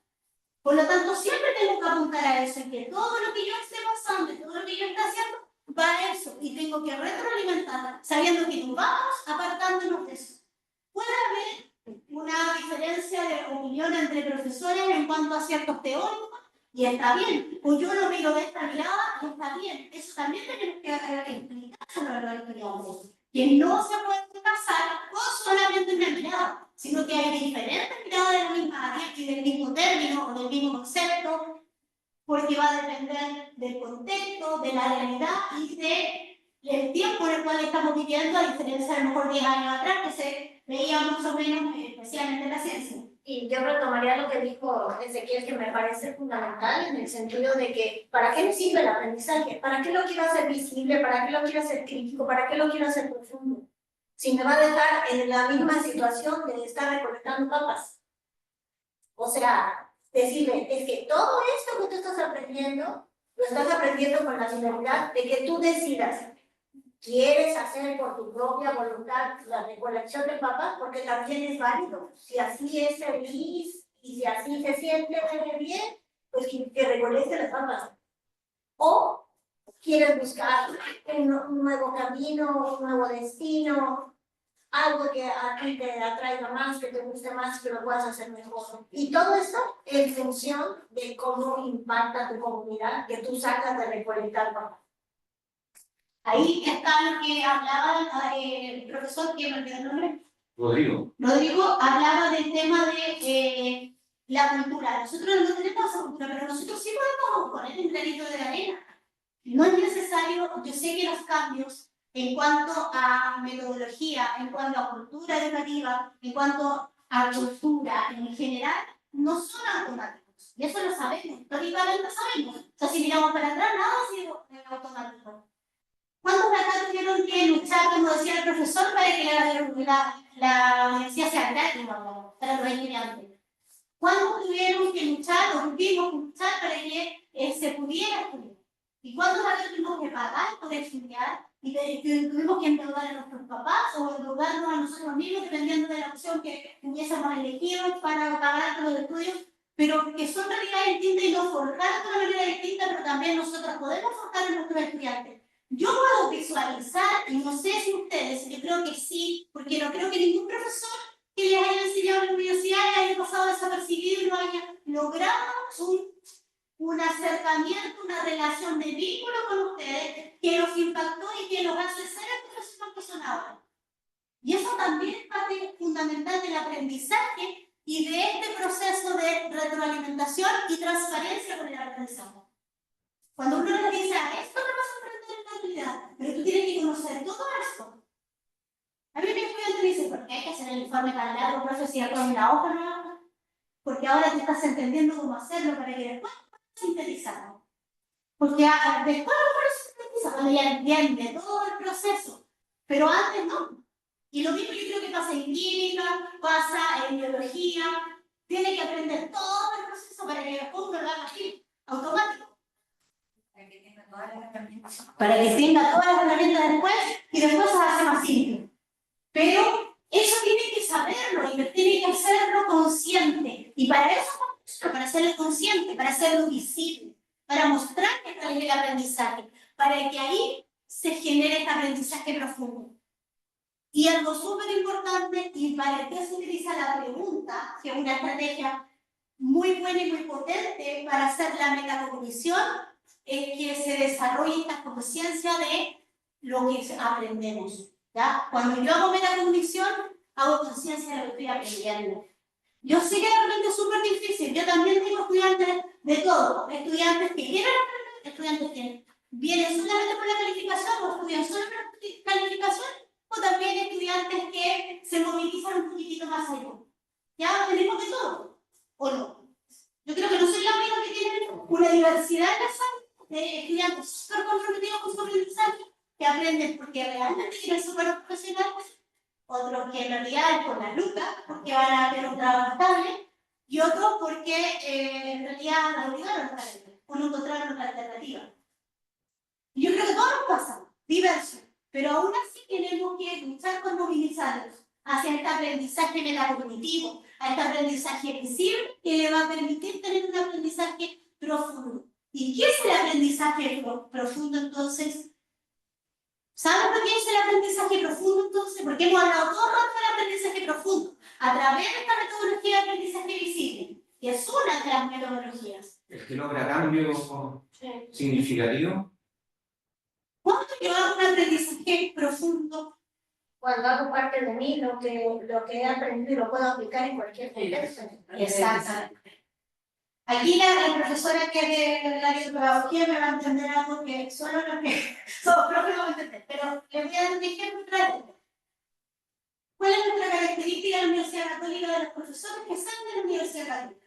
Por lo tanto, siempre tengo que apuntar a eso, y que todo lo que yo esté pasando y todo lo que yo esté haciendo va a eso, y tengo que retroalimentar, sabiendo que no vamos apartándonos de eso. Puede haber una diferencia de opinión entre profesores en cuanto a ciertos teóricos, y está bien, o yo lo miro de esta mirada, y está bien. Eso también tenemos que explicar a los estudiantes. Que no se puede pasar con solamente una mirada, sino que hay diferentes miradas de la misma área y del mismo término o del mismo concepto, porque va a depender del contexto, de la realidad y del tiempo en el cual estamos viviendo, a diferencia de a lo mejor 10 años atrás, que se veía más o menos, especialmente en la ciencia. Y yo retomaría lo que dijo Ezequiel, que me parece fundamental en el sentido de que ¿para qué me sirve el aprendizaje? ¿Para qué lo quiero hacer visible? ¿Para qué lo quiero hacer crítico? ¿Para qué lo quiero hacer profundo? Si me va a dejar en la misma situación de estar recolectando papas. O sea, decirle, es que todo esto que tú estás aprendiendo, lo estás aprendiendo con la finalidad de que tú decidas. ¿Quieres hacer por tu propia voluntad la recolección de papas? Porque también es válido. Si así es feliz y si así se siente bien, pues que recolecte las papas. O quieres buscar un nuevo camino, un nuevo destino, algo que a ti te atraiga más, que te guste más, que lo puedas hacer mejor. Y todo esto en función de cómo impacta tu comunidad, que tú sacas de recolectar papel. Ahí está lo que hablaba el profesor, que me olvidó el nombre. Rodrigo. Rodrigo hablaba del tema de la cultura. Nosotros no tenemos esa cultura, pero nosotros sí podemos poner un granito de arena. No es necesario, yo sé que los cambios en cuanto a metodología, en cuanto a cultura educativa, en cuanto a cultura en general, no son automáticos. Y eso lo sabemos, históricamente lo sabemos. O sea, si miramos para atrás, nada ha sido automático. ¿Cuántos de acá tuvieron que luchar, como decía el profesor, para que la universidad sea gratis para los estudiantes? ¿Cuántos tuvieron que luchar o tuvimos que luchar para que se pudiera estudiar? ¿Y cuántos acá tuvimos que pagar por estudiar? Y tuvimos que endeudar a nuestros papás o endeudarnos a nosotros mismos, dependiendo de la opción que hubiésemos elegido para pagar los estudios, pero que son realidades distintas y nos forjaron de una manera distinta, pero también nosotros podemos forjar a nuestros estudiantes. Yo puedo visualizar, y no sé si ustedes, yo creo que sí, porque no creo que ningún profesor que les haya enseñado en la universidad haya pasado desapercibido y no haya logrado un acercamiento, una relación de vínculo con ustedes que los impactó y que los hace ser el profesor que son ahora. Y eso también es parte fundamental del aprendizaje y de este proceso de retroalimentación y transparencia con el aprendizaje. Cuando uno le dice, esto no vas a aprender en la actividad, pero tú tienes que conocer todo esto. A mí mi estudiante me dice, ¿por qué hay que hacer el informe tan largo, profe, si ya con la hoja no? Porque ahora te estás entendiendo cómo hacerlo para que después puedas sintetizarlo. Porque después lo puedes sintetizar, cuando ya entiende todo el proceso, pero antes no. Y lo mismo yo creo que pasa en química, pasa en biología, tiene que aprender todo el proceso para que después uno lo haga así, automático. Para que tenga todas las herramientas después y después se hace más simple. Pero eso tiene que saberlo y tiene que hacerlo consciente. Y para eso, para hacerlo consciente, para hacerlo visible, para mostrar que está en el aprendizaje, para que ahí se genere este aprendizaje profundo. Y algo súper importante, y para que se utiliza la pregunta, que es una estrategia muy buena y muy potente para hacer la metacognición, es que se desarrolle esta conciencia de lo que aprendemos. ¿Ya? Cuando yo hago metacognición, hago conciencia de lo que estoy aprendiendo. Yo sé que de repente es súper difícil. Yo también tengo estudiantes de todo. Estudiantes que quieren aprender, estudiantes que vienen solamente por la calificación o estudian solo por la calificación, o también estudiantes que se movilizan un poquitito más allá. Ya tenemos de todo, ¿o no? Yo creo que no soy la única que tiene una diversidad de estudiantes súper comprometidos con su aprendizaje, que aprenden porque realmente quieren ser buenos profesionales, otros que en realidad es por la lucha, porque van a tener un trabajo estable, y otros porque en realidad la obligaron a estar o no encontraron otra alternativa. Y yo creo que todos nos pasa, diversos, pero aún así tenemos que luchar por movilizarnos hacia este aprendizaje metacognitivo, a este aprendizaje visible que le va a permitir tener un aprendizaje profundo. ¿Y qué es el aprendizaje profundo entonces? ¿Saben lo que es el aprendizaje profundo entonces? Porque hemos hablado todo el rato del aprendizaje profundo a través de esta metodología de aprendizaje visible, que es una de las metodologías. El que logra cambios significativos. ¿Cuándo yo hago un aprendizaje profundo? Cuando hago parte de mí, lo que he aprendido y lo puedo aplicar en cualquier contexto. Exactamente. Aquí la profesora que es del área de pedagogía me va a entender algo que solo los que somos profes vamos a entender, pero les voy a dar un ejemplo práctico. ¿Cuál es nuestra característica de la Universidad Católica de los profesores que salen de la Universidad Católica?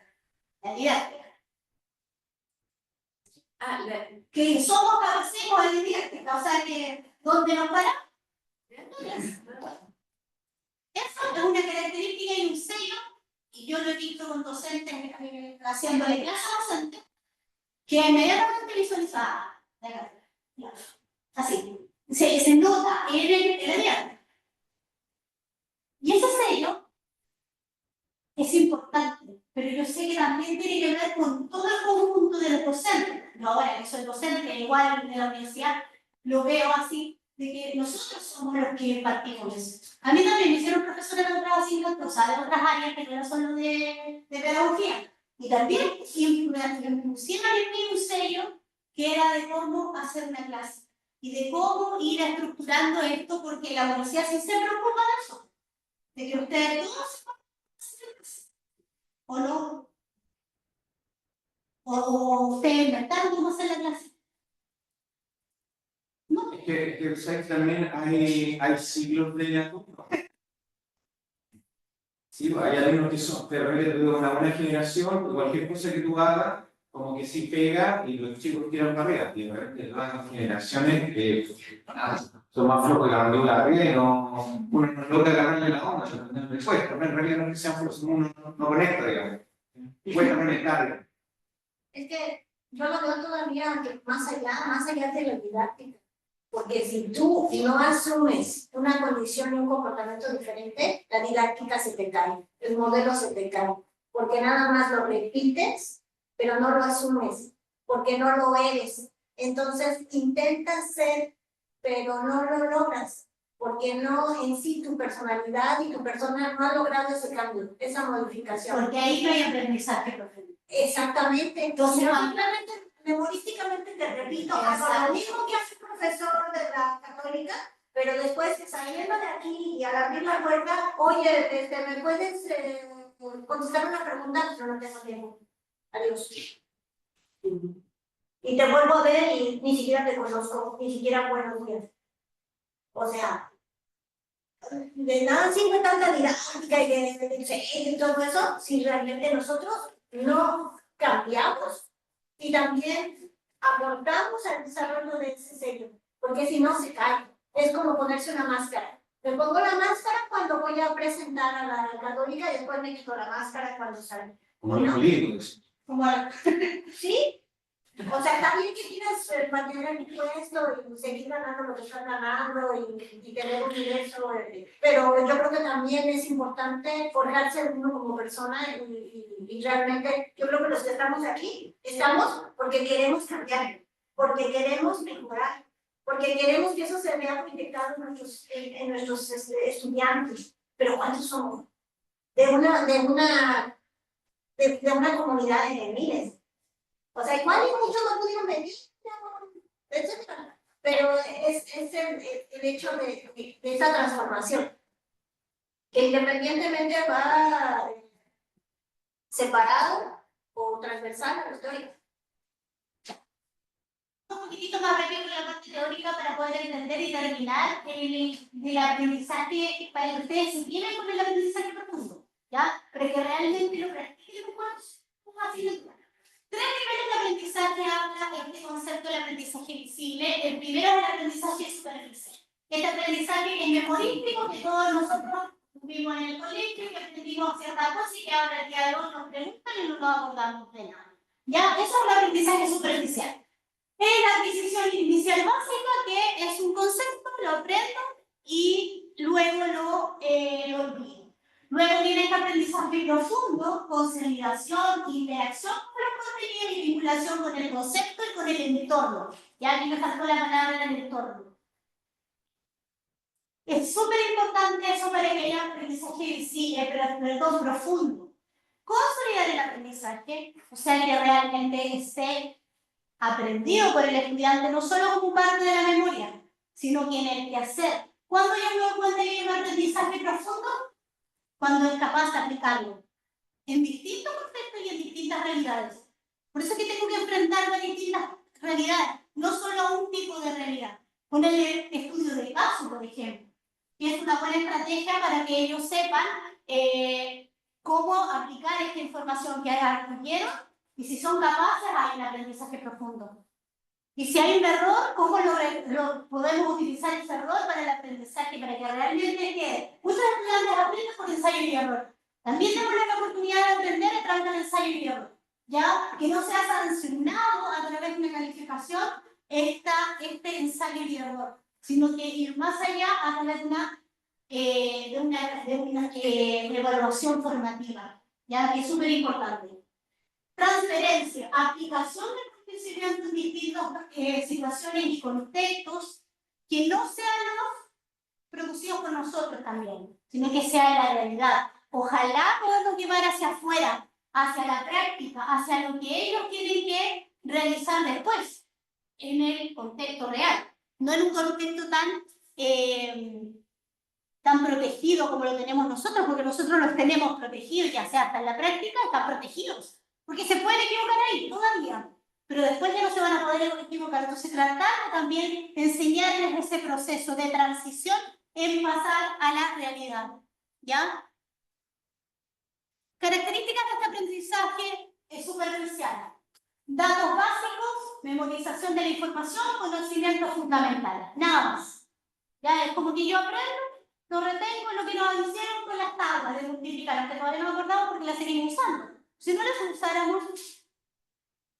La didáctica. Que somos capaces de didáctica, o sea que ¿dónde nos paramos? Eso es una característica y un sello, y yo lo he visto con docentes haciéndole clase a docentes, que inmediatamente visualizaba la carrera. Así, se nota en el diálogo. Y ese sello es importante, pero yo sé que también tiene que ver con todo el conjunto de los docentes. No, ahora que soy docente, igual de la universidad, lo veo así, de que nosotros somos los que partimos eso. A mí también me hicieron profesora de otras asignaturas, o sea, de otras áreas que no eran solo de pedagogía. Y también impusieron en mí un sello que era de cómo hacer una clase y de cómo ir estructurando esto, porque la universidad sí se preocupa de eso, de que ustedes todos sepan hacer clase, o no, o ustedes inventaron cómo hacer la clase. No. Es que ¿sabes? También hay siglos de alumnos. Sí, pues, hay alumnos que son de repente de una buena generación, cualquier cosa que tú hagas, como que sí pega y los chicos tiran para arriba. Y de repente las generaciones que son más flojos que la mandíbula arriba y uno no logra agarrarle la onda, no le cuesta. En realidad no es que sean flojos, uno no conecta, digamos. Cuesta conectar. Es que yo lo veo todavía que más allá de la didáctica. Porque si tú no asumes una condición y un comportamiento diferente, la didáctica se te cae, el modelo se te cae. Porque nada más lo repites, pero no lo asumes, porque no lo eres. Entonces intentas ser, pero no lo logras. Porque no en sí tu personalidad y tu persona no ha logrado ese cambio, esa modificación. Porque ahí no hay aprendizaje, profe. Exactamente. Entonces, simplemente memorísticamente te repito, hago lo mismo que hace un profesor de la católica, pero después saliendo de aquí y al abrir la puerta, oye, ¿me puedes contestar una pregunta? Pero no tengo tiempo. Adiós. Y te vuelvo a ver y ni siquiera te conozco, ni siquiera buenos días. O sea, de nada sirve tanta didáctica y todo eso si realmente nosotros no cambiamos y también aportamos al desarrollo de ese sello, porque si no se cae. Es como ponerse una máscara. Me pongo la máscara cuando voy a presentar a la católica y después me quito la máscara cuando salgo. Como los políticos. ¿Sí? O sea, está bien que quieras mantener el puesto y seguir ganando lo que estás ganando y tener un ingreso, pero yo creo que también es importante forjarse uno como persona y realmente yo creo que los que estamos aquí estamos porque queremos cambiar, porque queremos mejorar, porque queremos que eso se vea proyectado en nuestros estudiantes. Pero ¿cuántos somos? De una comunidad de miles. O sea, igual y muchos no pudieron venir, etcétera. Pero es el hecho de esa transformación, que independientemente va separado o transversal a la historia. Un poquitito más rápido con la parte teórica para poder entender y terminar el aprendizaje, para que ustedes se vienen con el aprendizaje profundo, ¿ya? Pero que realmente lo practiquen como asignatura. 3 niveles de aprendizaje habla este concepto del aprendizaje visible. El primero es el aprendizaje superficial. Este aprendizaje es memorístico, que todos nosotros tuvimos en el colegio, que aprendimos ciertas cosas y que ahora el día de hoy nos preguntan y no nos acordamos de nada. ¿Ya? Eso es el aprendizaje superficial. Es la adquisición inicial básica, que es un concepto, lo aprendo y luego lo olvido. Luego viene el aprendizaje profundo, consolidación, interacción con los contenidos y vinculación con el concepto y con el entorno. Ya aquí me faltó la palabra del entorno. Es súper importante eso para que haya aprendizaje visible, pero sobre todo profundo. Consolidar el aprendizaje, o sea que realmente esté aprendido por el estudiante, no solo como parte de la memoria, sino que en el quehacer. ¿Cuándo yo me doy cuenta que hay un aprendizaje profundo? Cuando es capaz de aplicarlo en distintos contextos y en distintas realidades. Por eso es que tengo que enfrentarme a distintas realidades, no solo a un tipo de realidad. Ponerle estudio de caso, por ejemplo, que es una buena estrategia para que ellos sepan cómo aplicar esta información que adquirieron y si son capaces hay un aprendizaje profundo. Y si hay un error, ¿cómo lo podemos utilizar ese error para el aprendizaje, para que realmente quede? Muchos estudiantes aprenden por ensayo y error. También tenemos la oportunidad de aprender a través del ensayo y error. ¿Ya? Que no sea sancionado a través de una calificación este ensayo y error, sino que ir más allá a través de una evaluación formativa, ¿ya? Que es súper importante. Transferencia, aplicación de conocimientos en distintas situaciones y contextos que no sean los producidos por nosotros también, sino que sea la realidad. Ojalá podamos llevar hacia afuera, hacia la práctica, hacia lo que ellos tienen que realizar después, en el contexto real, no en un contexto tan protegido como lo tenemos nosotros, porque nosotros los tenemos protegidos, ya sea hasta en la práctica, están protegidos, porque se pueden equivocar ahí todavía, pero después ya no se van a poder equivocar. Entonces tratamos también de enseñarles ese proceso de transición en pasar a la realidad, ¿ya? Características de este aprendizaje es superficial. Datos básicos, memorización de la información, conocimientos fundamentales, nada más. Ya es como que yo aprendo, lo retengo lo que nos hicieron con las tablas de multiplicar, aunque todavía no me acordamos porque las seguimos usando. Si no las usáramos,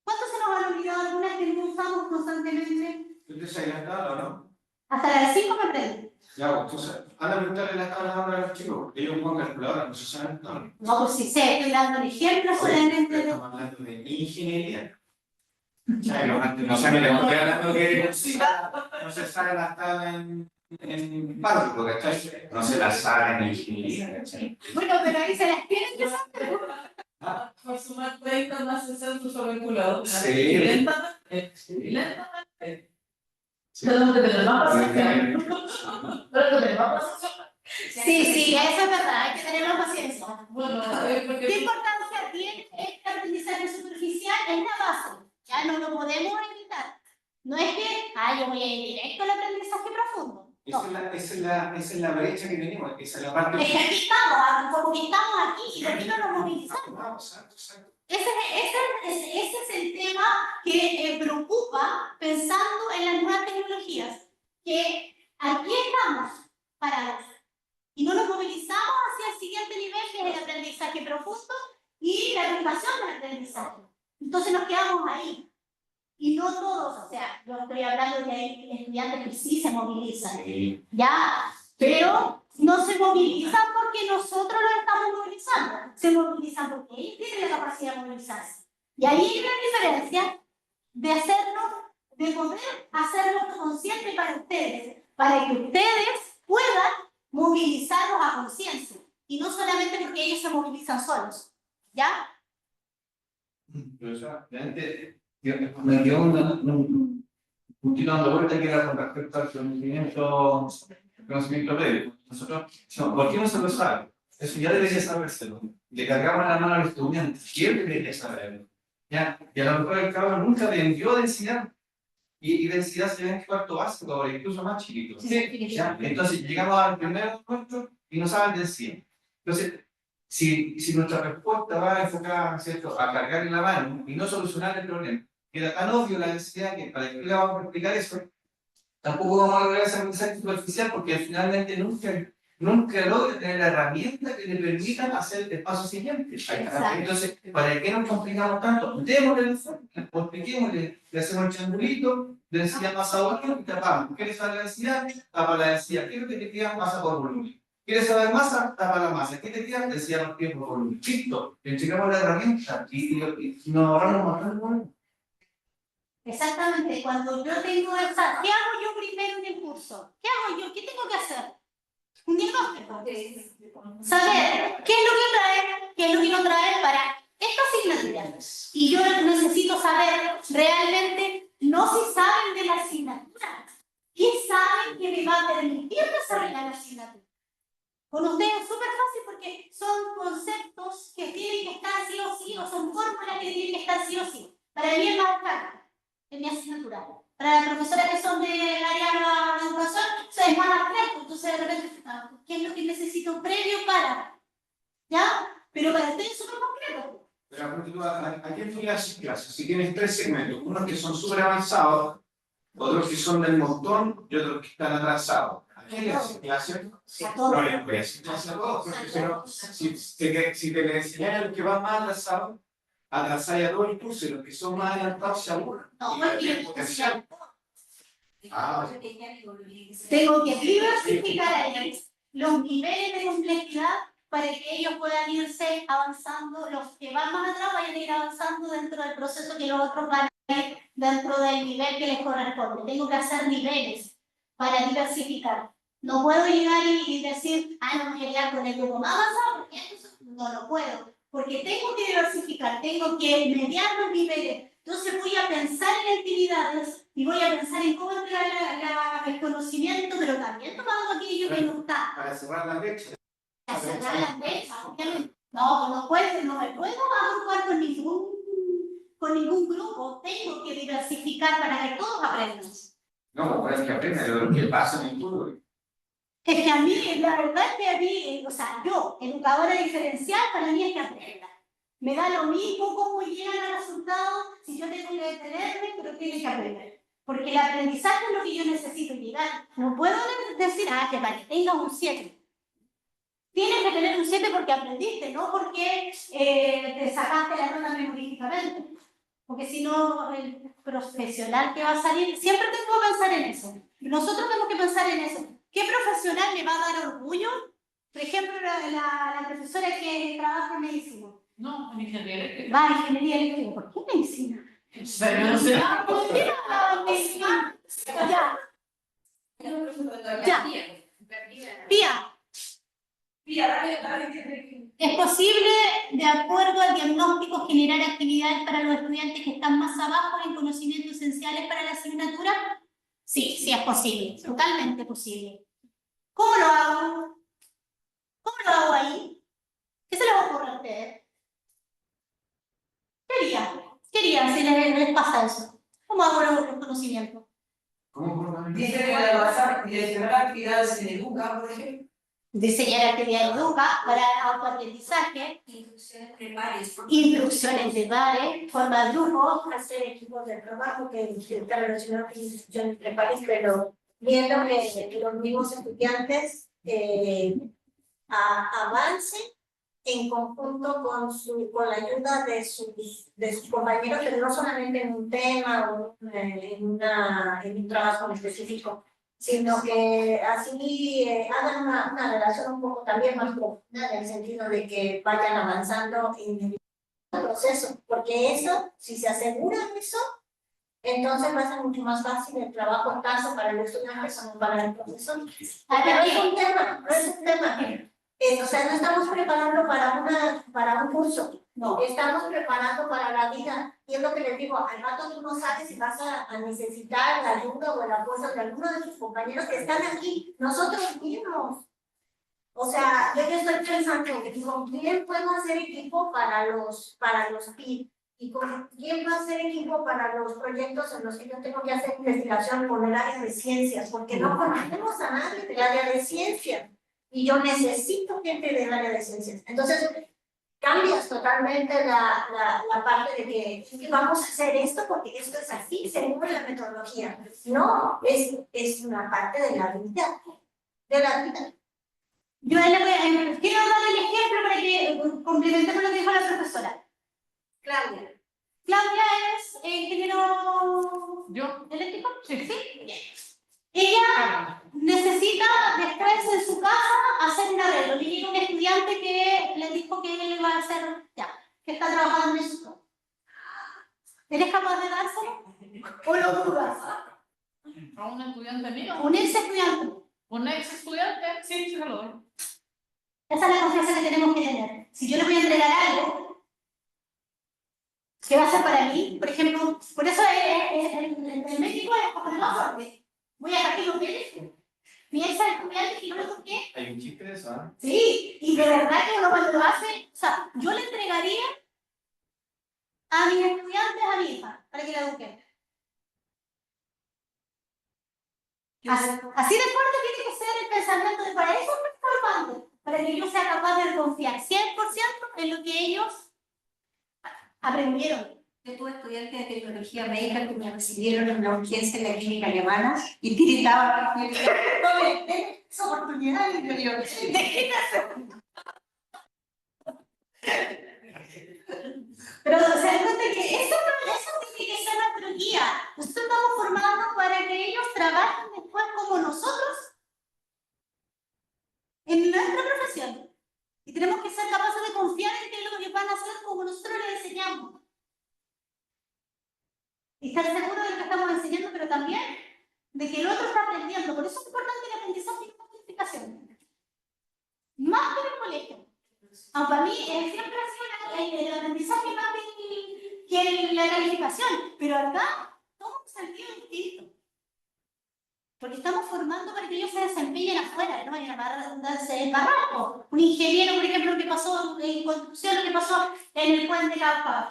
¿cuántos se nos han olvidado algunas que no usamos constantemente? ¿Tú te sabes las tablas o no? Hasta las 5 me aprendo. Ya, entonces, anda a preguntarle las tablas ahora a los chicos. Ellos con calculadora, no se saben las tablas. No, pues sí sé, estoy dando el ejemplo solamente de... Estamos hablando de ingeniería. No sé, me estoy hablando que no se sabe las tablas en básico, ¿cachai? No se las sabe en ingeniería, ¿cachai? Bueno, pero ahí se las tienen que saber. Por sumar 30 más 60 sobre calculadora. Sí. Lentamente. Pero que te lo va a pasar. Sí, eso es verdad, hay que tener más paciencia. Bueno, ¿Qué importancia tiene este aprendizaje superficial? Es la base, ya no lo podemos evitar. No es que, yo voy a ir directo al aprendizaje profundo. No. Esa es la brecha que tenemos, esa es la parte... Es que aquí estamos, porque estamos aquí y aquí no nos movilizamos. Ese es el tema que preocupa pensando en las nuevas tecnologías, que aquí estamos parados y no nos movilizamos hacia el siguiente nivel, que es el aprendizaje profundo y la aplicación del aprendizaje. Entonces nos quedamos ahí. Y no todos, o sea, yo estoy hablando de que hay estudiantes que sí se movilizan, ¿ya? Pero no se movilizan porque nosotros los estamos movilizando, se movilizan porque ellos tienen la capacidad de movilizarse. Y ahí hay una diferencia de poder hacerlo consciente para que ustedes puedan movilizarlos a conciencia, y no solamente porque ellos se movilizan solos, ¿ya? Profesora, realmente me dio un puntito dando vuelta que era con respecto al conocimiento previo. Nosotros, ¿por qué no se lo sabe? Eso ya debería sabérselo. Le cargamos la mano al estudiante, ¿quién debería saberlo? ¿Ya? Y a lo mejor el cabrón nunca aprendió densidad. Y densidad se ve en cuarto básico, o incluso más chiquito. ¿Ya? Entonces llegamos al primer encuentro y no saben densidad. Entonces, si nuestra respuesta va enfocada, ¿cierto?, a cargarle la mano y no solucionar el problema, queda tan obvio la densidad que para qué le vamos a explicar eso, tampoco vamos a lograr ese aprendizaje superficial porque finalmente nunca logra tener la herramienta que le permita hacer el paso siguiente. Entonces, ¿para qué nos complicamos tanto? Démosle el fondo, expliquémosle, le hacemos el triangulito, densidad masa volumen y tapamos. ¿Quieres saber la densidad? Tapa la densidad. ¿Qué es lo que te queda? Masa por volumen. ¿Quieres saber masa? Tapa la masa. ¿Qué te queda? Densidad por tiempo por volumen. Listo, le entregamos la herramienta y nos ahorramos bastante volumen. Exactamente, cuando yo tengo esa, ¿qué hago yo primero en el curso? ¿Qué hago yo? ¿Qué tengo que hacer? Un diagnóstico. Saber qué es lo que trae, qué es lo que no trae para esta asignatura. Y yo necesito saber realmente, no si saben de la asignatura, qué saben que me va a permitir desarrollar la asignatura. Con ustedes es súper fácil porque son conceptos que tienen que estar sí o sí, o son fórmulas que tienen que estar sí o sí. Para mí es más claro en mi asignatura. Para las profesoras que son del área de educación, es más abstracto. Entonces, de repente, ¿qué es lo que necesito previo para? ¿Ya? Pero para ustedes es súper concreto. Pero ¿a qué fui a las clases? Si tienes 3 segmentos, unos que son súper avanzados, otros que son del montón y otros que están atrasados. ¿A qué le haces clase? No le voy a hacer clase a todos, porque si te le enseñan el que va más atrasado, atrasáis a todo el curso y los que son más adelantados se aburren. No, porque Ah, tengo que diversificar a ellos los niveles de complejidad para que ellos puedan irse avanzando, los que van más atrás vayan a ir avanzando dentro del proceso que los otros van a ir dentro del nivel que les corresponde. Tengo que hacer niveles. para diversificar. No puedo llegar y decir, no me voy a quedar con el grupo más avanzado, porque eso no puedo. Porque tengo que diversificar, tengo que mediar los niveles. Entonces voy a pensar en actividades y voy a pensar en cómo entregar el conocimiento, pero también tomando aquello que no está. Para cerrar la brecha. Para cerrar las brechas, obviamente. No me puedo agrupar con ningún grupo. Tengo que diversificar para que todos aprendan. No, pues es que aprenda lo que pasa en el fútbol. Es que a mí, la verdad es que a mí, yo, educadora diferencial, para mí es que aprenda. Me da lo mismo cómo llegan a resultados, si yo tengo que detenerme, pero tiene que aprender. Porque el aprendizaje es lo que yo necesito llegar. No puedo decir, que para que tengas un 7. Tienes que tener un 7 porque aprendiste, no porque te sacaste la nota memorísticamente. Porque si no, el profesional que va a salir, siempre tengo que pensar en eso. Nosotros tenemos que pensar en eso. ¿Qué profesional le va a dar orgullo? Por ejemplo, la profesora que trabaja en medicina. No, en ingeniería eléctrica. Va a ingeniería eléctrica. ¿Por qué medicina? ¿En serio? No sé. ¿Por qué no va medicina? Ya. Pía. ¿Es posible, de acuerdo al diagnóstico, generar actividades para los estudiantes que están más abajo en conocimientos esenciales para la asignatura? Sí, sí es posible, totalmente posible. ¿Cómo lo hago? ¿Cómo lo hago ahí? ¿Qué se les ocurre a ustedes? ¿Qué harían si les pasa eso? ¿Cómo hago los conocimientos? Diseñar actividades en Educa, por ejemplo. Diseñar actividades de Educa para autoaprendizaje, instrucciones de pares, formar grupos, hacer equipos de trabajo que está relacionado con instituciones entre pares, pero viendo que los mismos estudiantes avancen en conjunto con la ayuda de sus compañeros, pero no solamente en un tema o en un trabajo específico, sino que así hagan una relación un poco también más profunda, en el sentido de que vayan avanzando en el proceso, porque eso, si se aseguran eso, entonces va a ser mucho más fácil el trabajo tanto para el estudiante como para el profesor. Pero no es un tema. O sea, no estamos preparando para un curso, no, estamos preparando para la vida. Y es lo que les digo, al rato tú no sabes si vas a necesitar la ayuda o el apoyo de alguno de tus compañeros que están aquí, nosotros mismos. O sea, yo estoy pensando, ¿con quién puedo hacer equipo para los PIB? ¿Y con quién va a hacer equipo para los proyectos en los que yo tengo que hacer investigación con el área de ciencias? Porque no conocemos a nadie del área de ciencias. Y yo necesito gente del área de ciencias. Entonces, cambias totalmente la parte de que vamos a hacer esto porque esto es así, según la metodología. No, es una parte de la vida. De la vida. Yo quiero dar el ejemplo para que complementemos lo que dijo la profesora. Claudia. Claudia es ingeniero eléctrico. Sí. Bien. Ella necesita después en su casa hacer un arreglo. Le llega un estudiante que le dijo que él va a hacer, que está trabajando en eso. ¿Eres capaz de dárselo? ¿O lo dudas? ¿A un estudiante mío? Un ex estudiante. ¿Un ex estudiante? Sí, se lo doy. Esa es la confianza que tenemos que tener. Si yo le voy a entregar algo que va a ser para mí, por ejemplo, por eso el médico es como más fuerte. Voy a sacar los papeles. Mi ex estudiante que no lo toqué. Hay un chiste de eso, ¿eh? Sí, y de verdad que uno cuando lo hace, o sea, yo le entregaría a mis estudiantes a mi hija para que la eduque. Así de fuerte tiene que ser el pensamiento de para eso me estoy formando, para que yo sea capaz de confiar 100% en lo que ellos aprendieron. Yo tuve estudiantes de tecnología médica que me recibieron en la urgencia en la clínica alemana y tiritaban. Esa oportunidad y yo digo, pero se dan cuenta que eso tiene que ser nuestro guía. Nosotros estamos formando para que ellos trabajen después como nosotros en nuestra profesión. Y tenemos que ser capaces de confiar en que lo que van a hacer como nosotros les enseñamos. Y estar seguros de lo que estamos enseñando, pero también de que el otro está aprendiendo. Por eso es importante el aprendizaje y la planificación. Más que en el colegio. Aunque para mí siempre ha sido el aprendizaje más que la calificación. Pero acá todo un sentido distinto. Porque estamos formando para que ellos se desempeñen afuera, ¿no? Y darse el barranco. Un ingeniero, por ejemplo, que pasó en construcción, lo que pasó en el puente Cauca.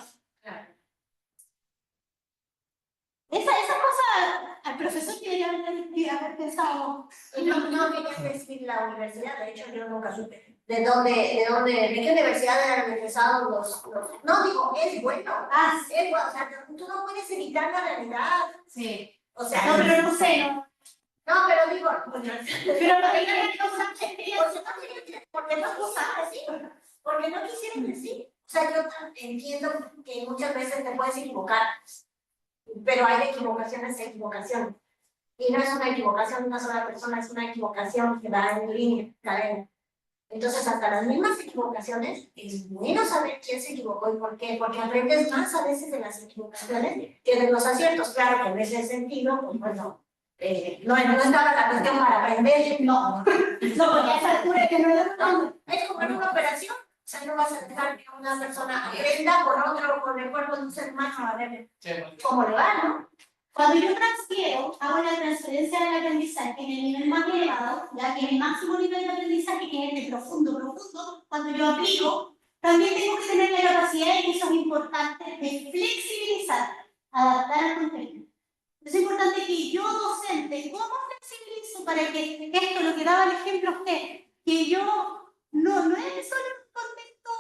Esa cosa al profesor debería haber pensado. No quería decir la universidad, de hecho yo nunca supe de qué universidad eran egresados los. No, digo, es bueno. Es bueno, o sea, tú no puedes evitar la realidad. Sí. O sea, No, pero no sé, ¿no? No, pero digo, pero lo que porque no quisieron decir, porque no quisieron decir. O sea, yo entiendo que muchas veces te puedes equivocar, pero hay equivocaciones e equivocaciones. Y no es una equivocación de una sola persona, es una equivocación que va en línea, cadena. Entonces, hasta las mismas equivocaciones, es bueno saber quién se equivocó y por qué, porque aprendes más a veces de las equivocaciones que de los aciertos. Claro que en ese sentido, pues bueno. No estaba la cuestión para aprender, no, porque a esa altura que es como en una operación, o sea, no vas a dejar que una persona aprenda por el cuerpo de un ser humano a ver cómo le va, ¿no? Cuando yo transfiero, hago la transferencia del aprendizaje en el nivel más elevado, ya que el máximo nivel de aprendizaje, que es el de profundo, cuando yo aplico, también tengo que tener la capacidad, y eso es importante, de flexibilizar, adaptar al contenido. Es importante que yo, docente, ¿cómo flexibilizo para que esto, lo que daba el ejemplo a usted, que yo no es solo contexto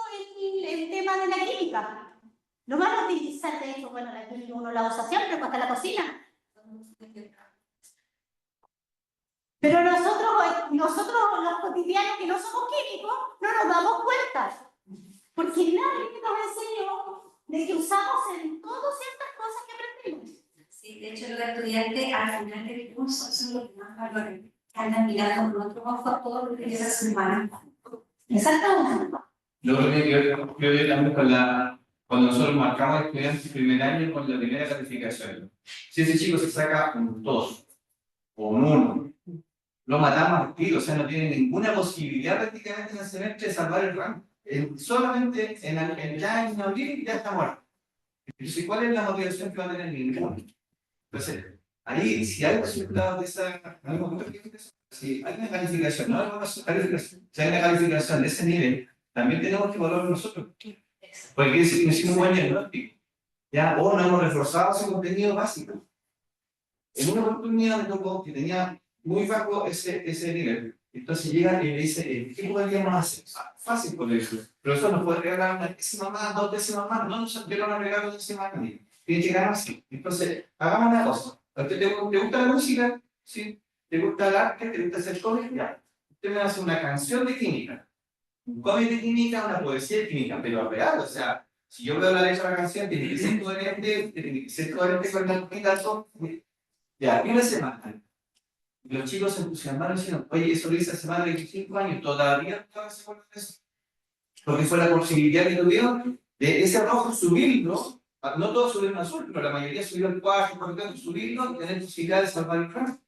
el tema de la química? Lo van a utilizar, de hecho, bueno, la química uno la usa siempre, pues hasta la cocina. Pero nosotros los cotidianos que no somos químicos, no nos damos cuenta. Porque nadie nos enseñó de que usamos en todo ciertas cosas que aprendimos. Sí, de hecho, los estudiantes al final del curso son los que más valoran. Andan mirando con otros ojos todo lo que lleva su hermana. Exactamente. Yo creo que también cuando nosotros marcamos al estudiante el primer año con la primera calificación. Si ese chico se saca un 2 o un 1, lo matamos al tiro, o sea, no tiene ninguna posibilidad prácticamente en el semestre de salvar el rango. Solamente en abril ya está muerto. Entonces, ¿cuál es la motivación que va a tener ninguno? Entonces, ahí, si hay resultados de esa, si hay una calificación, no hay una calificación, si hay una calificación de ese nivel, también tenemos que evaluar nosotros. Porque quiere decir que no hicimos un buen diagnóstico, ¿ya? O no hemos reforzado ese contenido básico. En una oportunidad me tocó que tenía muy bajo ese nivel. Entonces llega y me dice, ¿qué podríamos hacer? Fácil por eso. Pero eso nos puede regalar una décima más, 2 décimas más. No nos quiero regalar 2 décimas más. Tiene que ganar así. Entonces, hagamos una cosa. ¿A usted te gusta la música? ¿Sí? ¿Te gusta el arte? ¿Te gusta hacer cómics? Ya. Usted me hace una canción de química. Un cómic de química, una poesía de química, pero real. O sea, si yo veo la letra de la canción, tiene que ser coherente con la química. Ya, una semana. Y los chicos se entusiasmaron diciendo, oye, eso lo hice hace más de 25 años, todavía no se acuerdan de eso. Porque fue la posibilidad que tuvieron de ese rojo subirlo, no todos subieron azul, pero la mayoría subió el 4, por tanto, subirlo y tener posibilidad de salvar el rango.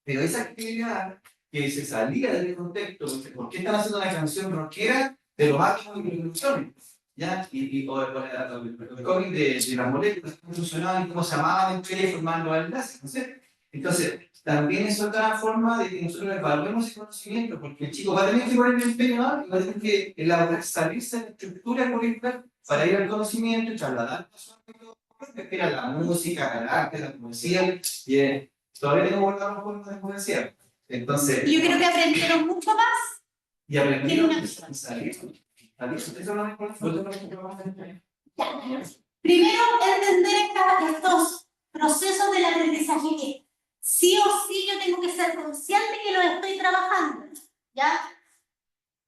Pero esa actividad que se salía del contexto, ¿por qué están haciendo una canción rockera de los átomos y las ilusiones? ¿Ya? O el cómic de las moléculas, cómo funcionaban y cómo se llamaban entre ellos, formando el enlace, ¿no sé? Entonces, también es otra forma de que nosotros evaluemos el conocimiento, porque el chico va a tener que poner el empeño, ¿no? Y va a tener que elaborar, salirse de la estructura curricular para ir al conocimiento y trasladar que era la música, el arte, la poesía, y todavía tenemos que guardar formas de poesía. Entonces, yo creo que aprendieron mucho más. Y aprendieron a salir. Primero, entender estos procesos del aprendizaje que sí o sí yo tengo que ser consciente que lo estoy trabajando, ¿ya?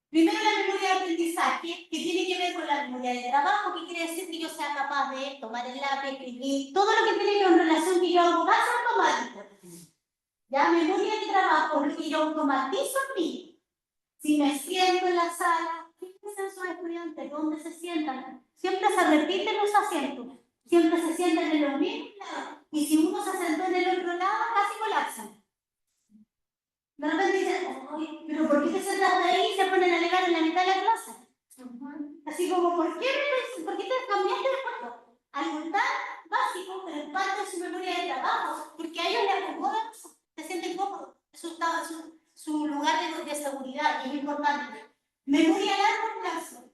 Primero la memoria de aprendizaje, que tiene que ver con la memoria de trabajo, que quiere decir que yo sea capaz de tomar el lápiz, escribir, todo lo que tiene que ver con relación que yo hago más automático. ¿Ya? Memoria de trabajo, lo que yo automatizo en mí. Si me siento en la sala, ¿qué piensan sus estudiantes? ¿Dónde se sientan? Siempre se repiten los asientos, siempre se sientan en los mismos lados. Y si uno se sentó en el otro lado, casi colapsan. De repente dicen, "Oye, pero ¿por qué te sentaste ahí y se ponen a alegar en la mitad de la clase? Así como, ¿por qué te cambiaste de puesto? Algo tan básico, pero es parte de su memoria de trabajo, porque a ellos les acomoda, se sienten cómodos, es su lugar de seguridad, y es importante. Memoria a largo plazo.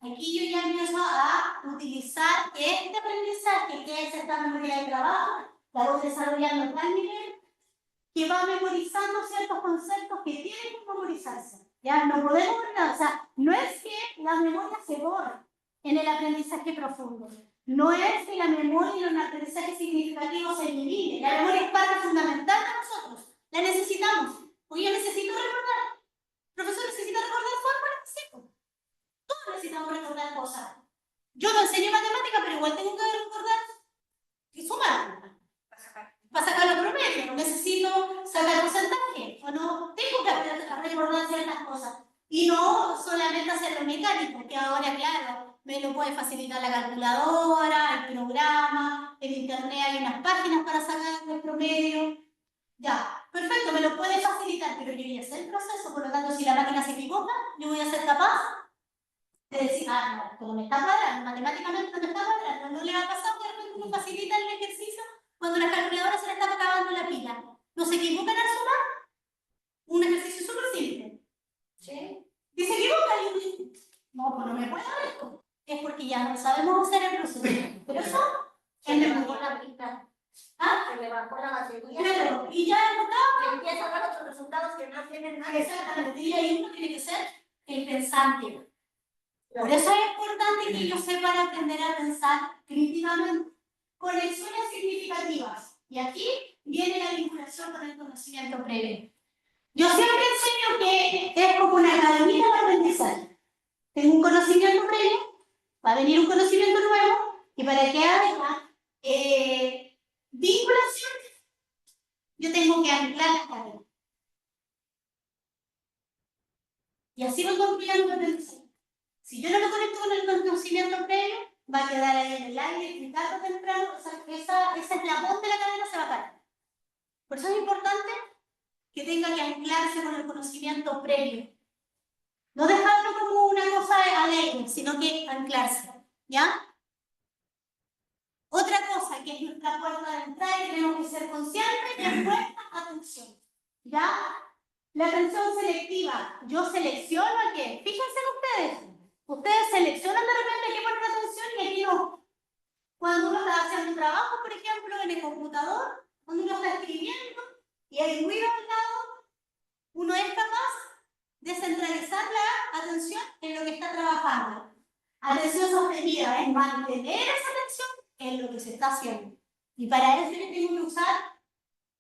Aquí yo ya empiezo a utilizar este aprendizaje, que es esta memoria de trabajo, la voy desarrollando a tal nivel, que va memorizando ciertos conceptos que tienen que memorizarse. Ya no podemos, o sea, no es que la memoria se borre en el aprendizaje profundo. No es que la memoria y los aprendizajes significativos se eliminen. La memoria es parte fundamental de nosotros. La necesitamos. Porque yo necesito recordar. El profesor necesita recordar fórmulas, sí. Todos necesitamos recordar cosas. Yo no enseño matemáticas, pero igual tengo que recordar y sumar. Para sacar los promedios, necesito sacar porcentaje, o no tengo que recordar ciertas cosas. Y no solamente hacerlo mecánico, que ahora, claro, me lo puede facilitar la calculadora, el programa, en internet hay unas páginas para sacar el promedio. Ya, perfecto, me lo puede facilitar, pero yo ya sé el proceso, por lo tanto, si la máquina se equivoca, yo voy a ser capaz de decir, no, todo me está cuadrando, matemáticamente no me está cuadrando, no le va a pasar que de repente me facilita el ejercicio cuando la calculadora se le está acabando la pila. ¿No se equivocan al sumar? Un ejercicio súper simple. ¿Sí? Y se equivoca y dice, no, pues no me puedo dar esto. Es porque ya no sabemos hacer el proceso. Pero eso es de la pista. ¿Ah? Se le bajó la batería. Claro, y ya y empieza a dar otros resultados que no tienen nada. Exactamente, y ahí uno tiene que ser el pensante. Por eso es importante que yo sepa aprender a pensar críticamente. Conexiones significativas. Y aquí viene la vinculación con el conocimiento previo. Yo siempre enseño que es como una academia de aprendizaje. Tengo un conocimiento previo, va a venir un conocimiento nuevo, y para que haya vinculación, yo tengo que anclar las cadenas. Y así voy construyendo un aprendizaje. Si yo no me conecto con el conocimiento previo, va a quedar ahí en el aire y tarde o temprano, esa eslabón de la cadena se va a caer. Por eso es importante que tenga que anclarse con el conocimiento previo. No dejarlo como una cosa alegre, sino que anclarse. ¿Ya? Otra cosa que es nuestra puerta de entrada y tenemos que ser conscientes es nuestra atención. ¿Ya? La atención selectiva. ¿Yo selecciono a qué? Fíjense ustedes. Ustedes seleccionan de repente a qué poner atención y aquí no. Cuando uno está haciendo un trabajo, por ejemplo, en el computador, cuando uno está escribiendo y hay ruido al lado, uno es capaz de centralizar la atención en lo que está trabajando. Atención sostenida es mantener esa atención en lo que se está haciendo. Y para eso yo tengo que usar,